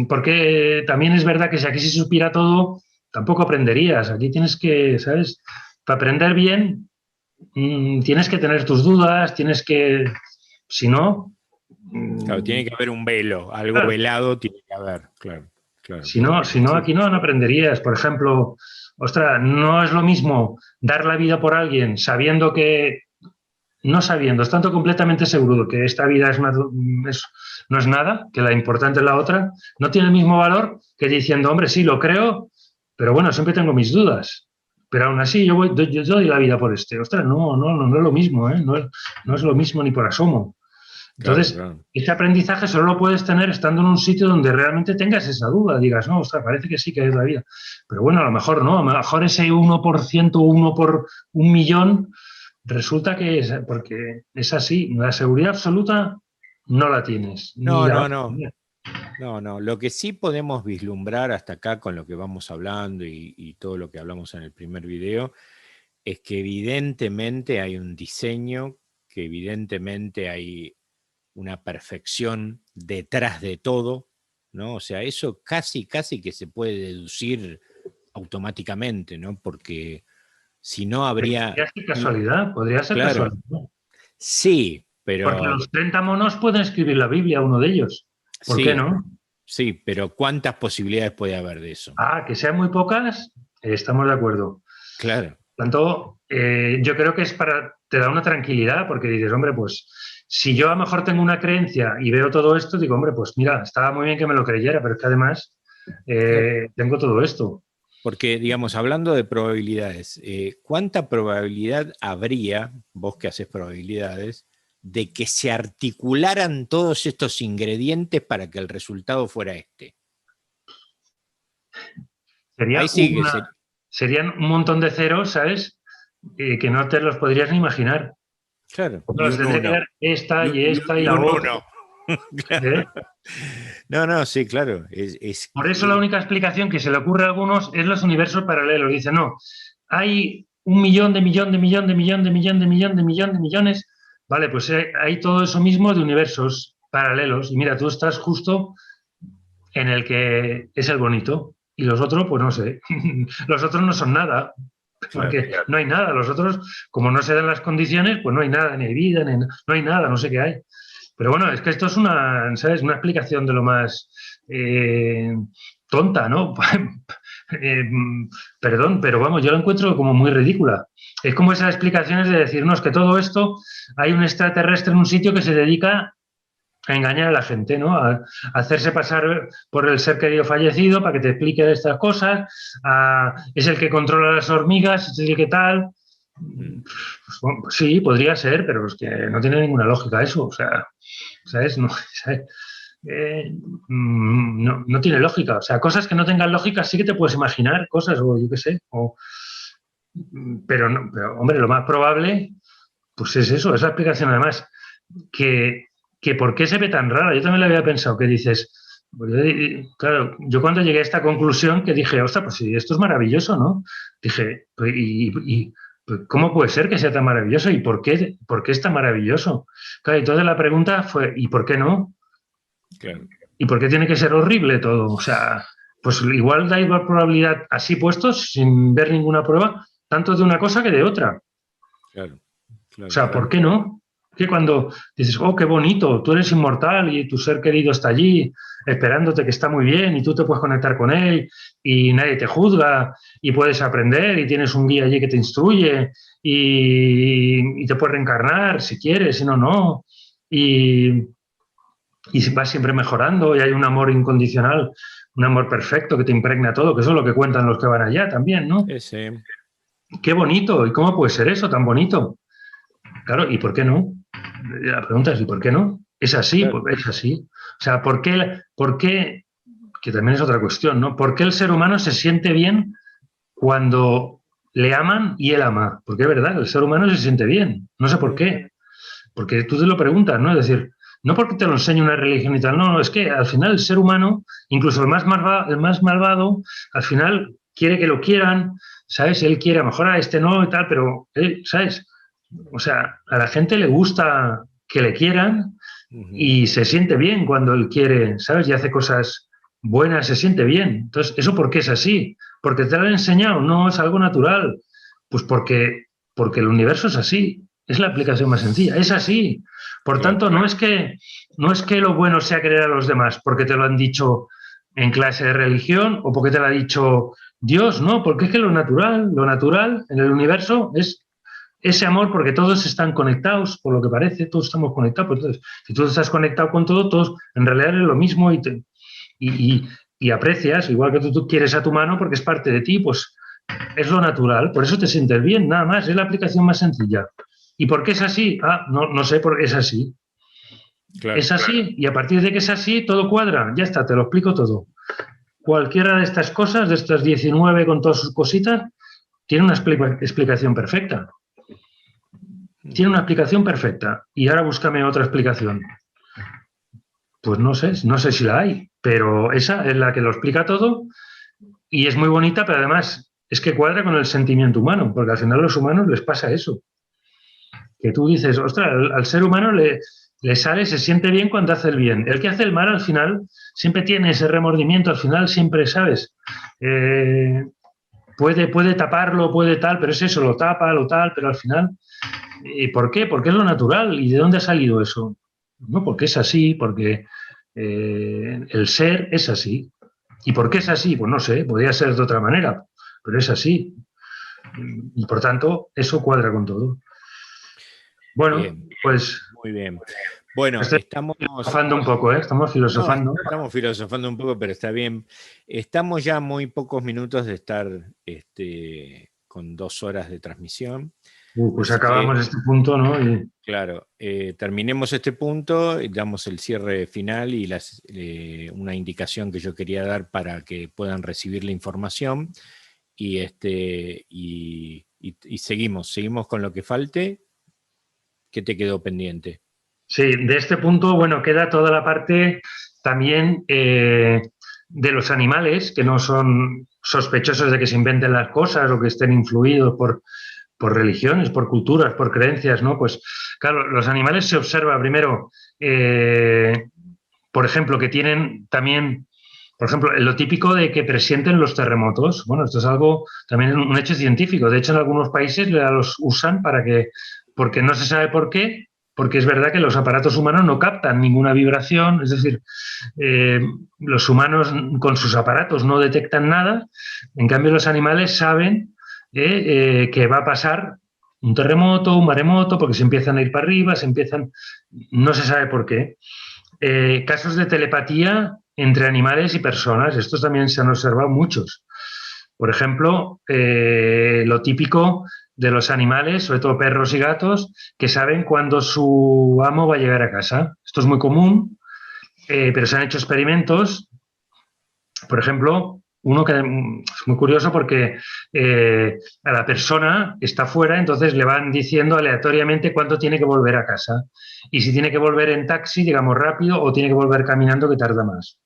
Porque también es verdad que si aquí se supiera todo, tampoco aprenderías. Aquí tienes que, ¿sabes? Para aprender bien, tienes que tener tus dudas, tienes que, si no... Claro, tiene que haber un velo, algo velado tiene que haber, claro. Si no, aquí no aprenderías. Por ejemplo, ostras, no es lo mismo dar la vida por alguien sabiendo que, no sabiendo, estando completamente seguro que esta vida no es nada, que la importante es la otra, no tiene el mismo valor que diciendo, hombre, sí, lo creo, pero bueno, siempre tengo mis dudas. Pero aún así yo doy la vida por este. Ostras, no es lo mismo, ¿eh? No es lo mismo ni por asomo. Entonces, Claro. ese aprendizaje solo lo puedes tener estando en un sitio donde realmente tengas esa duda. Digas, no, ostras, parece que sí que es la vida. Pero bueno, a lo mejor no. A lo mejor ese 1%, 1 por 1.000.000, resulta que es, porque es así. La seguridad absoluta no la tienes. Ni No, la no, vas a no. tener. No. Lo que sí podemos vislumbrar hasta acá con lo que vamos hablando y todo lo que hablamos en el primer video, es que evidentemente hay un diseño, que evidentemente hay una perfección detrás de todo, ¿no? O sea, eso casi que se puede deducir automáticamente, ¿no? Porque si no habría... Podría ser casualidad, podría ser Claro, casualidad. sí, Porque pero los 30 monos pueden escribir la Biblia, uno de ellos. ¿Por qué sí, no? sí, pero ¿cuántas posibilidades puede haber de eso? Ah, que sean muy pocas, estamos de acuerdo. Claro, Tanto, yo creo que es te da una tranquilidad, porque dices, hombre, pues si yo a lo mejor tengo una creencia y veo todo esto, digo, hombre, pues mira, estaba muy bien que me lo creyera, pero es que además claro. tengo todo esto. Porque, digamos, hablando de probabilidades, ¿cuánta probabilidad habría, vos que haces probabilidades, de que se articularan todos estos ingredientes para que el resultado fuera este? Ahí Sería sí que se... serían un montón de ceros, ¿sabes? Que no te los podrías ni imaginar. Claro, y Pues un tendría que uno. dar esta y esta y Y la un otra. uno. ¿Eh? No, sí, claro. Por eso la única explicación que se le ocurre a algunos es los universos paralelos. Dice, no, hay 1.000.000 de millón de millón de millón de millón de millón de millón de millones. Vale, pues hay todo eso mismo de universos paralelos. Y mira, tú estás justo en el que es el bonito. Y los otros, pues no sé. Los otros no son nada. Claro. Porque no hay nada. Los otros, como no se dan las condiciones, pues no hay nada, ni hay vida, no hay nada, no sé qué hay. Pero bueno, es que esto es una, ¿sabes? Una explicación de lo más tonta, ¿no? Perdón, pero vamos, yo lo encuentro como muy ridícula. Es como esas explicaciones de decirnos que todo esto hay un extraterrestre en un sitio que se dedica a engañar a la gente, ¿no? A hacerse pasar por el ser querido fallecido para que te explique estas cosas, es el que controla las hormigas, es el que tal. Pues, bueno, pues sí, podría ser, pero es que no tiene ninguna lógica eso, o sea, ¿sabes? No, ¿sabes? No tiene lógica. O sea, cosas que no tengan lógica sí que te puedes imaginar, cosas, o yo qué sé. Pero, no, pero, hombre, lo más probable, pues es eso, esa explicación además, que, que por qué se ve tan rara. Yo también lo había pensado, que dices, pues claro, yo cuando llegué a esta conclusión que dije, ostras, pues sí, esto es maravilloso, ¿no? Dije, pues, pues, ¿cómo puede ser que sea tan maravilloso? ¿Y por qué es tan maravilloso? Claro, y toda la pregunta fue, ¿y por qué no? Claro, ¿Y por qué tiene que ser horrible todo? O sea, pues igual da igual probabilidad así puestos, sin ver ninguna prueba, tanto de una cosa que de otra. claro, O claro, sea, ¿por claro. qué no? Que cuando dices, oh, qué bonito, tú eres inmortal y tu ser querido está allí esperándote, que está muy bien y tú te puedes conectar con él y nadie te juzga y puedes aprender y tienes un guía allí que te instruye y te puedes reencarnar si quieres, si no, no. Y, y vas siempre mejorando y hay un amor incondicional, un amor perfecto que te impregna todo, que eso es lo que cuentan los que van allá también, ¿no? Ese, Qué bonito, ¿y cómo puede ser eso tan bonito? Claro, ¿y por qué no? La pregunta es, ¿y por qué no? Es así, claro. pues es así. O sea, ¿por qué? Que también es otra cuestión, ¿no? ¿Por qué el ser humano se siente bien cuando le aman y él ama? Porque es verdad, el ser humano se siente bien. No sé por qué. Porque tú te lo preguntas, ¿no? Es decir, no porque te lo enseñe una religión y tal, no, es que al final el ser humano, incluso el más malvado, al final quiere que lo quieran, ¿sabes? Él quiere a lo mejor a este no y tal, pero, ¿sabes? O sea, a la gente le gusta que le quieran y se siente bien cuando él quiere, ¿sabes? Y hace cosas buenas, se siente bien. Entonces, ¿eso por qué es así? ¿Porque te lo han enseñado? No, es algo natural. Pues porque el universo es así. Es la aplicación más sencilla. Es así. Por Claro, tanto, no es que lo bueno sea querer a los demás porque te lo han dicho en clase de religión o porque te lo ha dicho Dios, no, porque es que lo natural en el universo es ese amor, porque todos están conectados, por lo que parece, todos estamos conectados. Pues entonces, si tú estás conectado con todo, todos en realidad es lo mismo y, y aprecias, igual que tú quieres a tu mano porque es parte de ti, pues es lo natural, por eso te sientes bien, nada más, es la aplicación más sencilla. ¿Y por qué es así? No sé, por qué es así. Claro. Es así, y a partir de que es así, todo cuadra, ya está, te lo explico todo. Cualquiera de estas cosas, de estas 19 con todas sus cositas, tiene una explicación perfecta. Tiene una explicación perfecta. Y ahora búscame otra explicación. Pues no sé si la hay, pero esa es la que lo explica todo y es muy bonita, pero además es que cuadra con el sentimiento humano, porque al final a los humanos les pasa eso. Que tú dices, ostras, al ser humano le sale, se siente bien cuando hace el bien. El que hace el mal al final siempre tiene ese remordimiento, al final siempre, ¿sabes? Puede taparlo, puede tal, pero es eso, lo tapa, lo tal, pero al final, ¿y por qué? Porque es lo natural. ¿Y de dónde ha salido eso? No, porque es así, porque el ser es así. ¿Y por qué es así? Pues no sé, podría ser de otra manera, pero es así. Y por tanto, eso cuadra con todo. Bueno, Bien, pues muy bien. Bueno, estamos filosofando un poco, ¿eh? Estamos filosofando. No, estamos filosofando un poco, pero está bien. Estamos ya a muy pocos minutos de estar con 2 horas de transmisión. Pues Así acabamos que, este punto, ¿no? claro, terminemos este punto, damos el cierre final y una indicación que yo quería dar para que puedan recibir la información y seguimos con lo que falte. ¿Qué te quedó pendiente? Sí, de este punto, bueno, queda toda la parte también de los animales, que no son sospechosos de que se inventen las cosas o que estén influidos por religiones, por culturas, por creencias, ¿no? Pues claro, los animales se observa primero, por ejemplo, que tienen también, por ejemplo, lo típico de que presienten los terremotos. Bueno, esto es algo, también un hecho científico. De hecho, en algunos países los usan porque no se sabe por qué, porque es verdad que los aparatos humanos no captan ninguna vibración, es decir, los humanos con sus aparatos no detectan nada, en cambio los animales saben que va a pasar un terremoto, un maremoto, porque se empiezan a ir para arriba, no se sabe por qué. Casos de telepatía entre animales y personas, estos también se han observado muchos. Por ejemplo, lo típico de los animales, sobre todo perros y gatos, que saben cuándo su amo va a llegar a casa. Esto es muy común, pero se han hecho experimentos. Por ejemplo, uno que es muy curioso porque a la persona está fuera, entonces le van diciendo aleatoriamente cuándo tiene que volver a casa. Y si tiene que volver en taxi, digamos rápido, o tiene que volver caminando, que tarda más.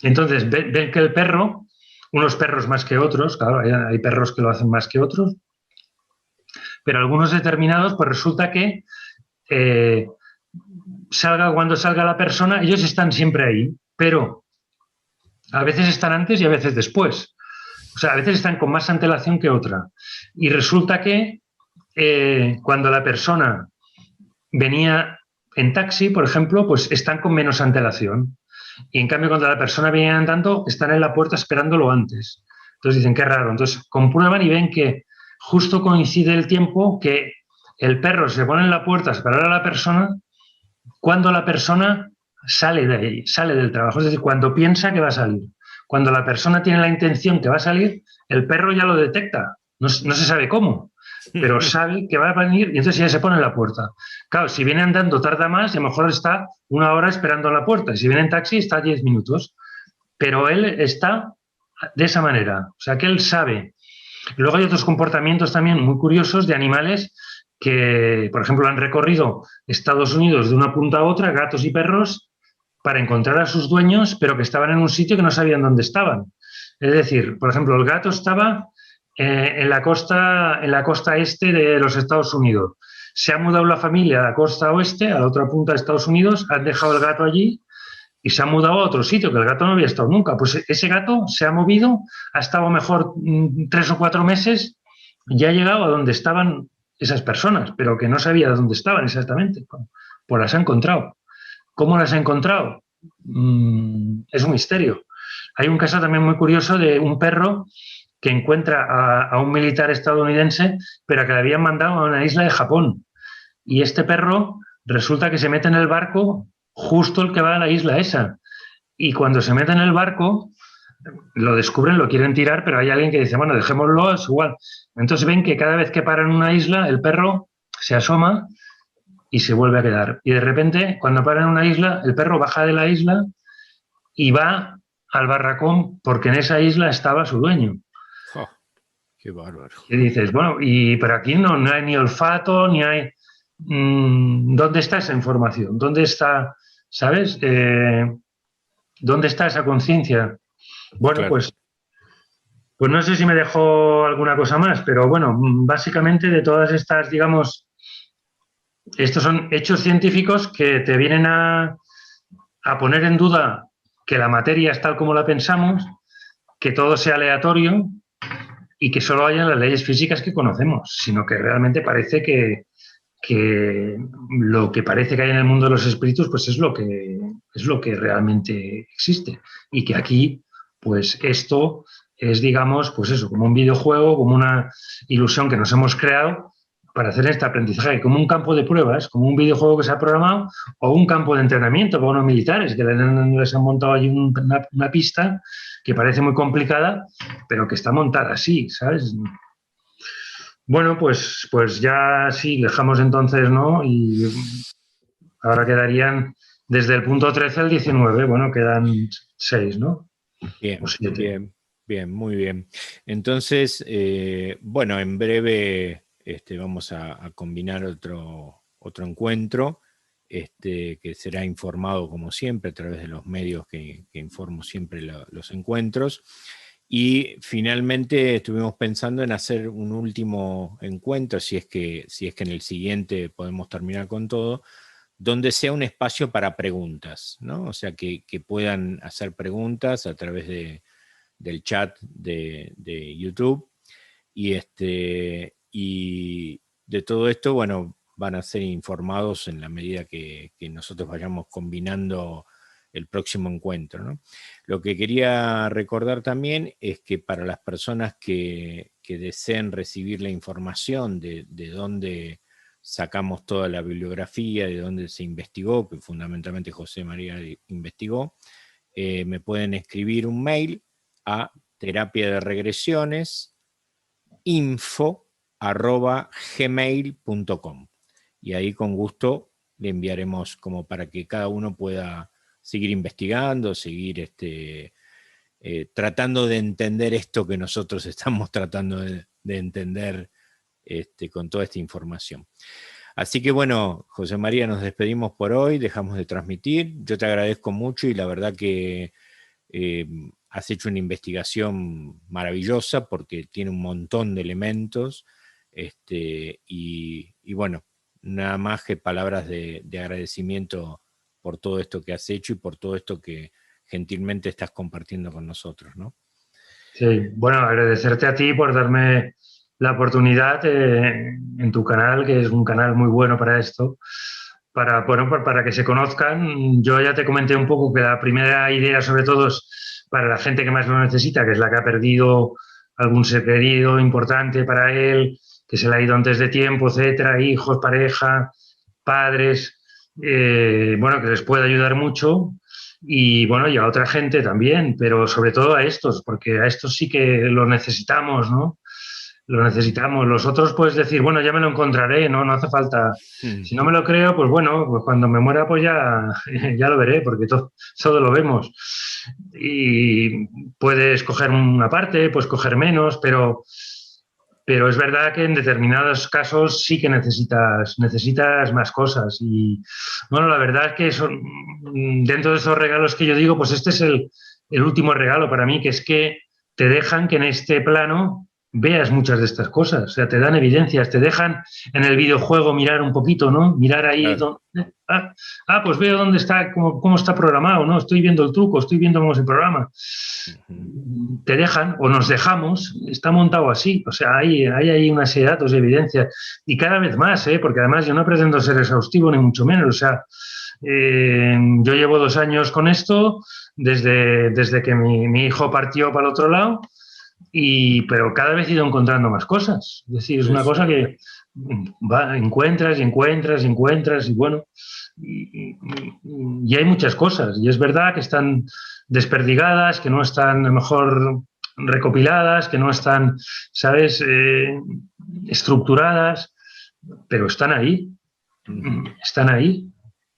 Entonces, ven que el perro, unos perros más que otros, claro, hay perros que lo hacen más que otros, pero algunos determinados, pues resulta que cuando salga la persona, ellos están siempre ahí, pero a veces están antes y a veces después. O sea, a veces están con más antelación que otra. Y resulta que cuando la persona venía en taxi, por ejemplo, pues están con menos antelación. Y en cambio, cuando la persona viene andando, están en la puerta esperándolo antes. Entonces dicen, qué raro. Entonces comprueban y ven que justo coincide el tiempo que el perro se pone en la puerta a esperar a la persona cuando la persona sale de ahí, sale del trabajo. Es decir, cuando piensa que va a salir. Cuando la persona tiene la intención que va a salir, el perro ya lo detecta. No se sabe cómo, pero sabe que va a venir y entonces ya se pone en la puerta. Claro, si viene andando tarda más y a lo mejor está 1 hora esperando a la puerta. Si viene en taxi está 10 minutos. Pero él está de esa manera. O sea, que él sabe. Luego hay otros comportamientos también muy curiosos de animales que, por ejemplo, han recorrido Estados Unidos de una punta a otra, gatos y perros, para encontrar a sus dueños, pero que estaban en un sitio que no sabían dónde estaban. Es decir, por ejemplo, el gato estaba en la costa este de los Estados Unidos. Se ha mudado la familia a la costa oeste, a la otra punta de Estados Unidos, han dejado el gato allí y se ha mudado a otro sitio, que el gato no había estado nunca. Pues ese gato se ha movido, ha estado mejor 3 o 4 meses, ya ha llegado a donde estaban esas personas, pero que no sabía dónde estaban exactamente. Pues las ha encontrado. ¿Cómo las ha encontrado? Es un misterio. Hay un caso también muy curioso de un perro que encuentra a un militar estadounidense, pero que le habían mandado a una isla de Japón. Y este perro resulta que se mete en el barco justo el que va a la isla esa. y cuando se meten en el barco, lo descubren, lo quieren tirar, pero hay alguien que dice, bueno, dejémoslo, es igual. Entonces ven que cada vez que paran en una isla, el perro se asoma y se vuelve a quedar. Y de repente, cuando paran en una isla, el perro baja de la isla y va al barracón porque en esa isla estaba su dueño. Oh, qué bárbaro. Y dices, bueno, pero aquí no hay ni olfato, ni hay... ¿dónde está esa información? ¿Dónde está, sabes? ¿Dónde está esa conciencia? Bueno, Claro. pues no sé si me dejó alguna cosa más, pero bueno, básicamente de todas estas, digamos, estos son hechos científicos que te vienen a poner en duda que la materia es tal como la pensamos, que todo sea aleatorio y que solo hayan las leyes físicas que conocemos, sino que realmente parece que lo que parece que hay en el mundo de los espíritus, pues es lo que realmente existe. Y que aquí, pues esto es, digamos, pues eso, como un videojuego, como una ilusión que nos hemos creado para hacer este aprendizaje, como un campo de pruebas, como un videojuego que se ha programado, o un campo de entrenamiento para unos militares que les han montado allí una pista que parece muy complicada, pero que está montada así, ¿sabes? Bueno, pues ya sí, dejamos entonces, ¿no? Y ahora quedarían desde el punto 13 al 19, bueno, quedan 6, ¿no? Bien, O 7. bien, bien, muy bien. Entonces, bueno, en breve vamos a combinar otro encuentro, que será informado como siempre a través de los medios que informo siempre los encuentros. Y finalmente estuvimos pensando en hacer un último encuentro, si es que en el siguiente podemos terminar con todo, donde sea un espacio para preguntas, ¿no? O sea, que puedan hacer preguntas a través del chat de YouTube. Y de todo esto, bueno, van a ser informados en la medida que nosotros vayamos combinando el próximo encuentro, ¿no? Lo que quería recordar también es que para las personas que deseen recibir la información de dónde sacamos toda la bibliografía, de dónde se investigó, que fundamentalmente José María investigó, me pueden escribir un mail a terapia de regresiones info@gmail.com, y ahí con gusto le enviaremos como para que cada uno pueda seguir investigando, seguir tratando de entender esto que nosotros estamos tratando de entender con toda esta información. Así que bueno, José María, nos despedimos por hoy, dejamos de transmitir. Yo te agradezco mucho y la verdad que has hecho una investigación maravillosa porque tiene un montón de elementos, y bueno, nada más que palabras de agradecimiento por todo esto que has hecho y por todo esto que gentilmente estás compartiendo con nosotros, ¿no? Sí, bueno, agradecerte a ti por darme la oportunidad en tu canal, que es un canal muy bueno para esto, para que se conozcan. Yo ya te comenté un poco que la primera idea, sobre todo, es para la gente que más lo necesita, que es la que ha perdido algún ser querido importante para él, que se le ha ido antes de tiempo, etcétera, hijos, pareja, padres, bueno, que les puede ayudar mucho. Y bueno, y a otra gente también, pero sobre todo a estos, porque a estos sí que lo necesitamos, ¿no? Lo necesitamos. Los otros puedes decir, bueno, ya me lo encontraré, ¿no? No hace falta. Si no me lo creo, pues bueno, pues cuando me muera, pues ya lo veré, porque todo lo vemos. Y puedes coger una parte, puedes coger menos, pero es verdad que en determinados casos sí que necesitas más cosas. Y bueno, la verdad es que dentro de esos regalos que yo digo, pues este es el último regalo para mí, que es que te dejan que en este plano veas muchas de estas cosas. O sea, te dan evidencias, te dejan en el videojuego mirar un poquito, ¿no? Mirar ahí. Claro. Pues veo dónde está, cómo está programado, ¿no? Estoy viendo el truco, estoy viendo cómo se programa. Te dejan o nos dejamos, está montado así. O sea, hay una serie de datos y evidencias. Y cada vez más, porque además yo no pretendo ser exhaustivo ni mucho menos. O sea, yo llevo 2 años con esto, desde que mi hijo partió para el otro lado. pero cada vez he ido encontrando más cosas. Es decir, es una cosa que encuentras y encuentras y encuentras y bueno, y hay muchas cosas. Y es verdad que están desperdigadas, que no están a lo mejor recopiladas, que no están, ¿sabes?, estructuradas, pero están ahí. Están ahí.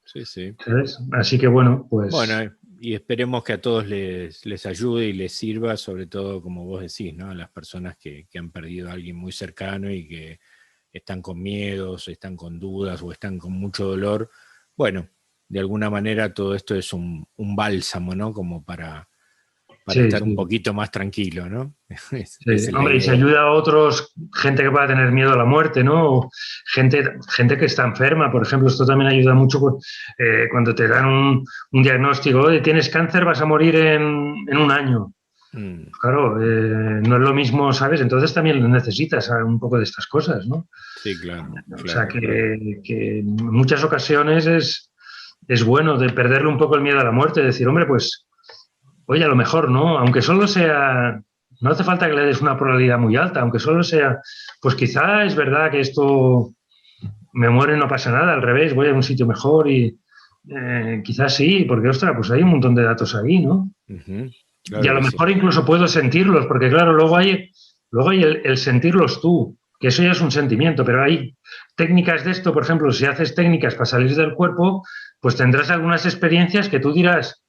Sí, sí. ¿Sabes? Así que bueno, pues... Bueno, y esperemos que a todos les ayude y les sirva, sobre todo, como vos decís, ¿no? A las personas que han perdido a alguien muy cercano y que están con miedos, están con dudas o están con mucho dolor. Bueno, de alguna manera todo esto es un bálsamo, ¿no? Como para sí, estar sí. un poquito más tranquilo, ¿no? Sí. Hombre, y se ayuda a otros, gente que pueda tener miedo a la muerte, ¿no? Gente que está enferma, por ejemplo, esto también ayuda mucho cuando te dan un diagnóstico de tienes cáncer, vas a morir en un año. Claro, no es lo mismo, ¿sabes? Entonces también necesitas un poco de estas cosas, ¿no? Sí, claro. O sea, que en muchas ocasiones es bueno de perderle un poco el miedo a la muerte, decir, hombre, pues, oye, a lo mejor, ¿no? Aunque solo sea, no hace falta que le des una probabilidad muy alta, aunque solo sea, pues quizá es verdad que esto me muere y no pasa nada, al revés, voy a un sitio mejor y quizás sí, porque, ostras, pues hay un montón de datos ahí, ¿no? Claro y a lo mejor incluso puedo sentirlos, porque claro, luego hay el sentirlos tú, que eso ya es un sentimiento, pero hay técnicas de esto, por ejemplo, si haces técnicas para salir del cuerpo, pues tendrás algunas experiencias que tú dirás,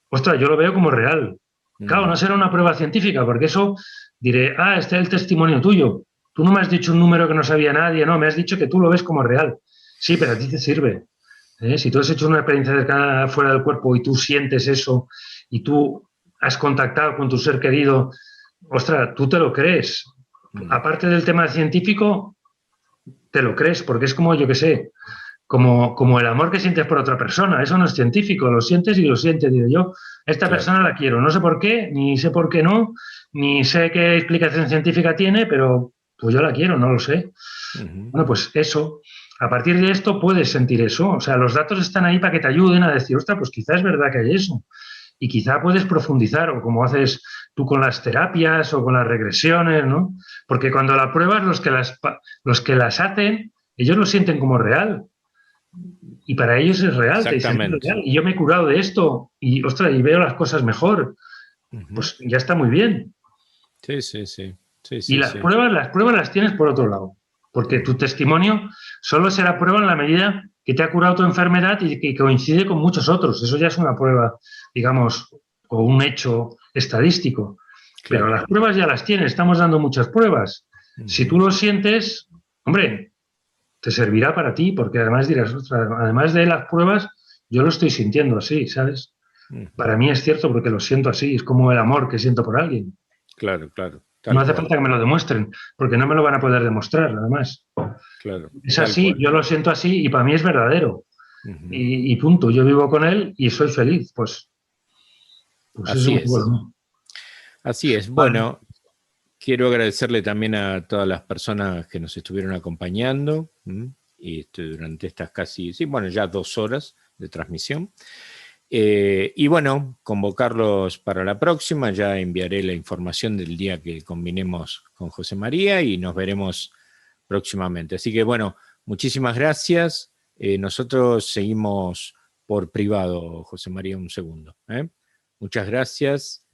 ostras, yo lo veo como real. Claro, no será una prueba científica, porque eso diré, este es el testimonio tuyo. Tú no me has dicho un número que no sabía nadie, no, me has dicho que tú lo ves como real. Sí, pero a ti te sirve. Si tú has hecho una experiencia cercana fuera del cuerpo y tú sientes eso y tú has contactado con tu ser querido, ostras, tú te lo crees. Aparte del tema científico, te lo crees, porque es como, yo qué sé, como el amor que sientes por otra persona. Eso no es científico, lo sientes y lo sientes. Digo yo, esta persona la quiero, no sé por qué, ni sé por qué no, ni sé qué explicación científica tiene, pero pues yo la quiero, no lo sé. Bueno, pues eso. A partir de esto puedes sentir eso. O sea, los datos están ahí para que te ayuden a decir, ostras, pues quizás es verdad que hay eso. Y quizá puedes profundizar, o como haces tú con las terapias o con las regresiones, ¿no? Porque cuando la pruebas, los que las hacen, ellos lo sienten como real. Y para ellos es real, te dicen, es real. Y yo me he curado de esto y, ostras, y veo las cosas mejor. Pues ya está muy bien. Sí, sí, sí. Y las pruebas las tienes por otro lado. Porque tu testimonio solo será prueba en la medida que te ha curado tu enfermedad y que coincide con muchos otros. Eso ya es una prueba, digamos, o un hecho estadístico. Claro. Pero las pruebas ya las tienes, estamos dando muchas pruebas. Si tú lo sientes, hombre, te servirá para ti, porque además dirás, ostras, además de las pruebas, yo lo estoy sintiendo así, ¿sabes? Para mí es cierto porque lo siento así, es como el amor que siento por alguien. Claro, claro. No hace falta que me lo demuestren, porque no me lo van a poder demostrar, además. Claro. Es así, yo lo siento así y para mí es verdadero. Y punto, yo vivo con él y soy feliz. Pues así eso, es. Bueno. Así es. Bueno, quiero agradecerle también a todas las personas que nos estuvieron acompañando y durante estas casi, ya 2 horas de transmisión. Y bueno, convocarlos para la próxima, ya enviaré la información del día que combinemos con José María y nos veremos próximamente. Así que bueno, muchísimas gracias. Nosotros seguimos por privado, José María, un segundo. Muchas gracias.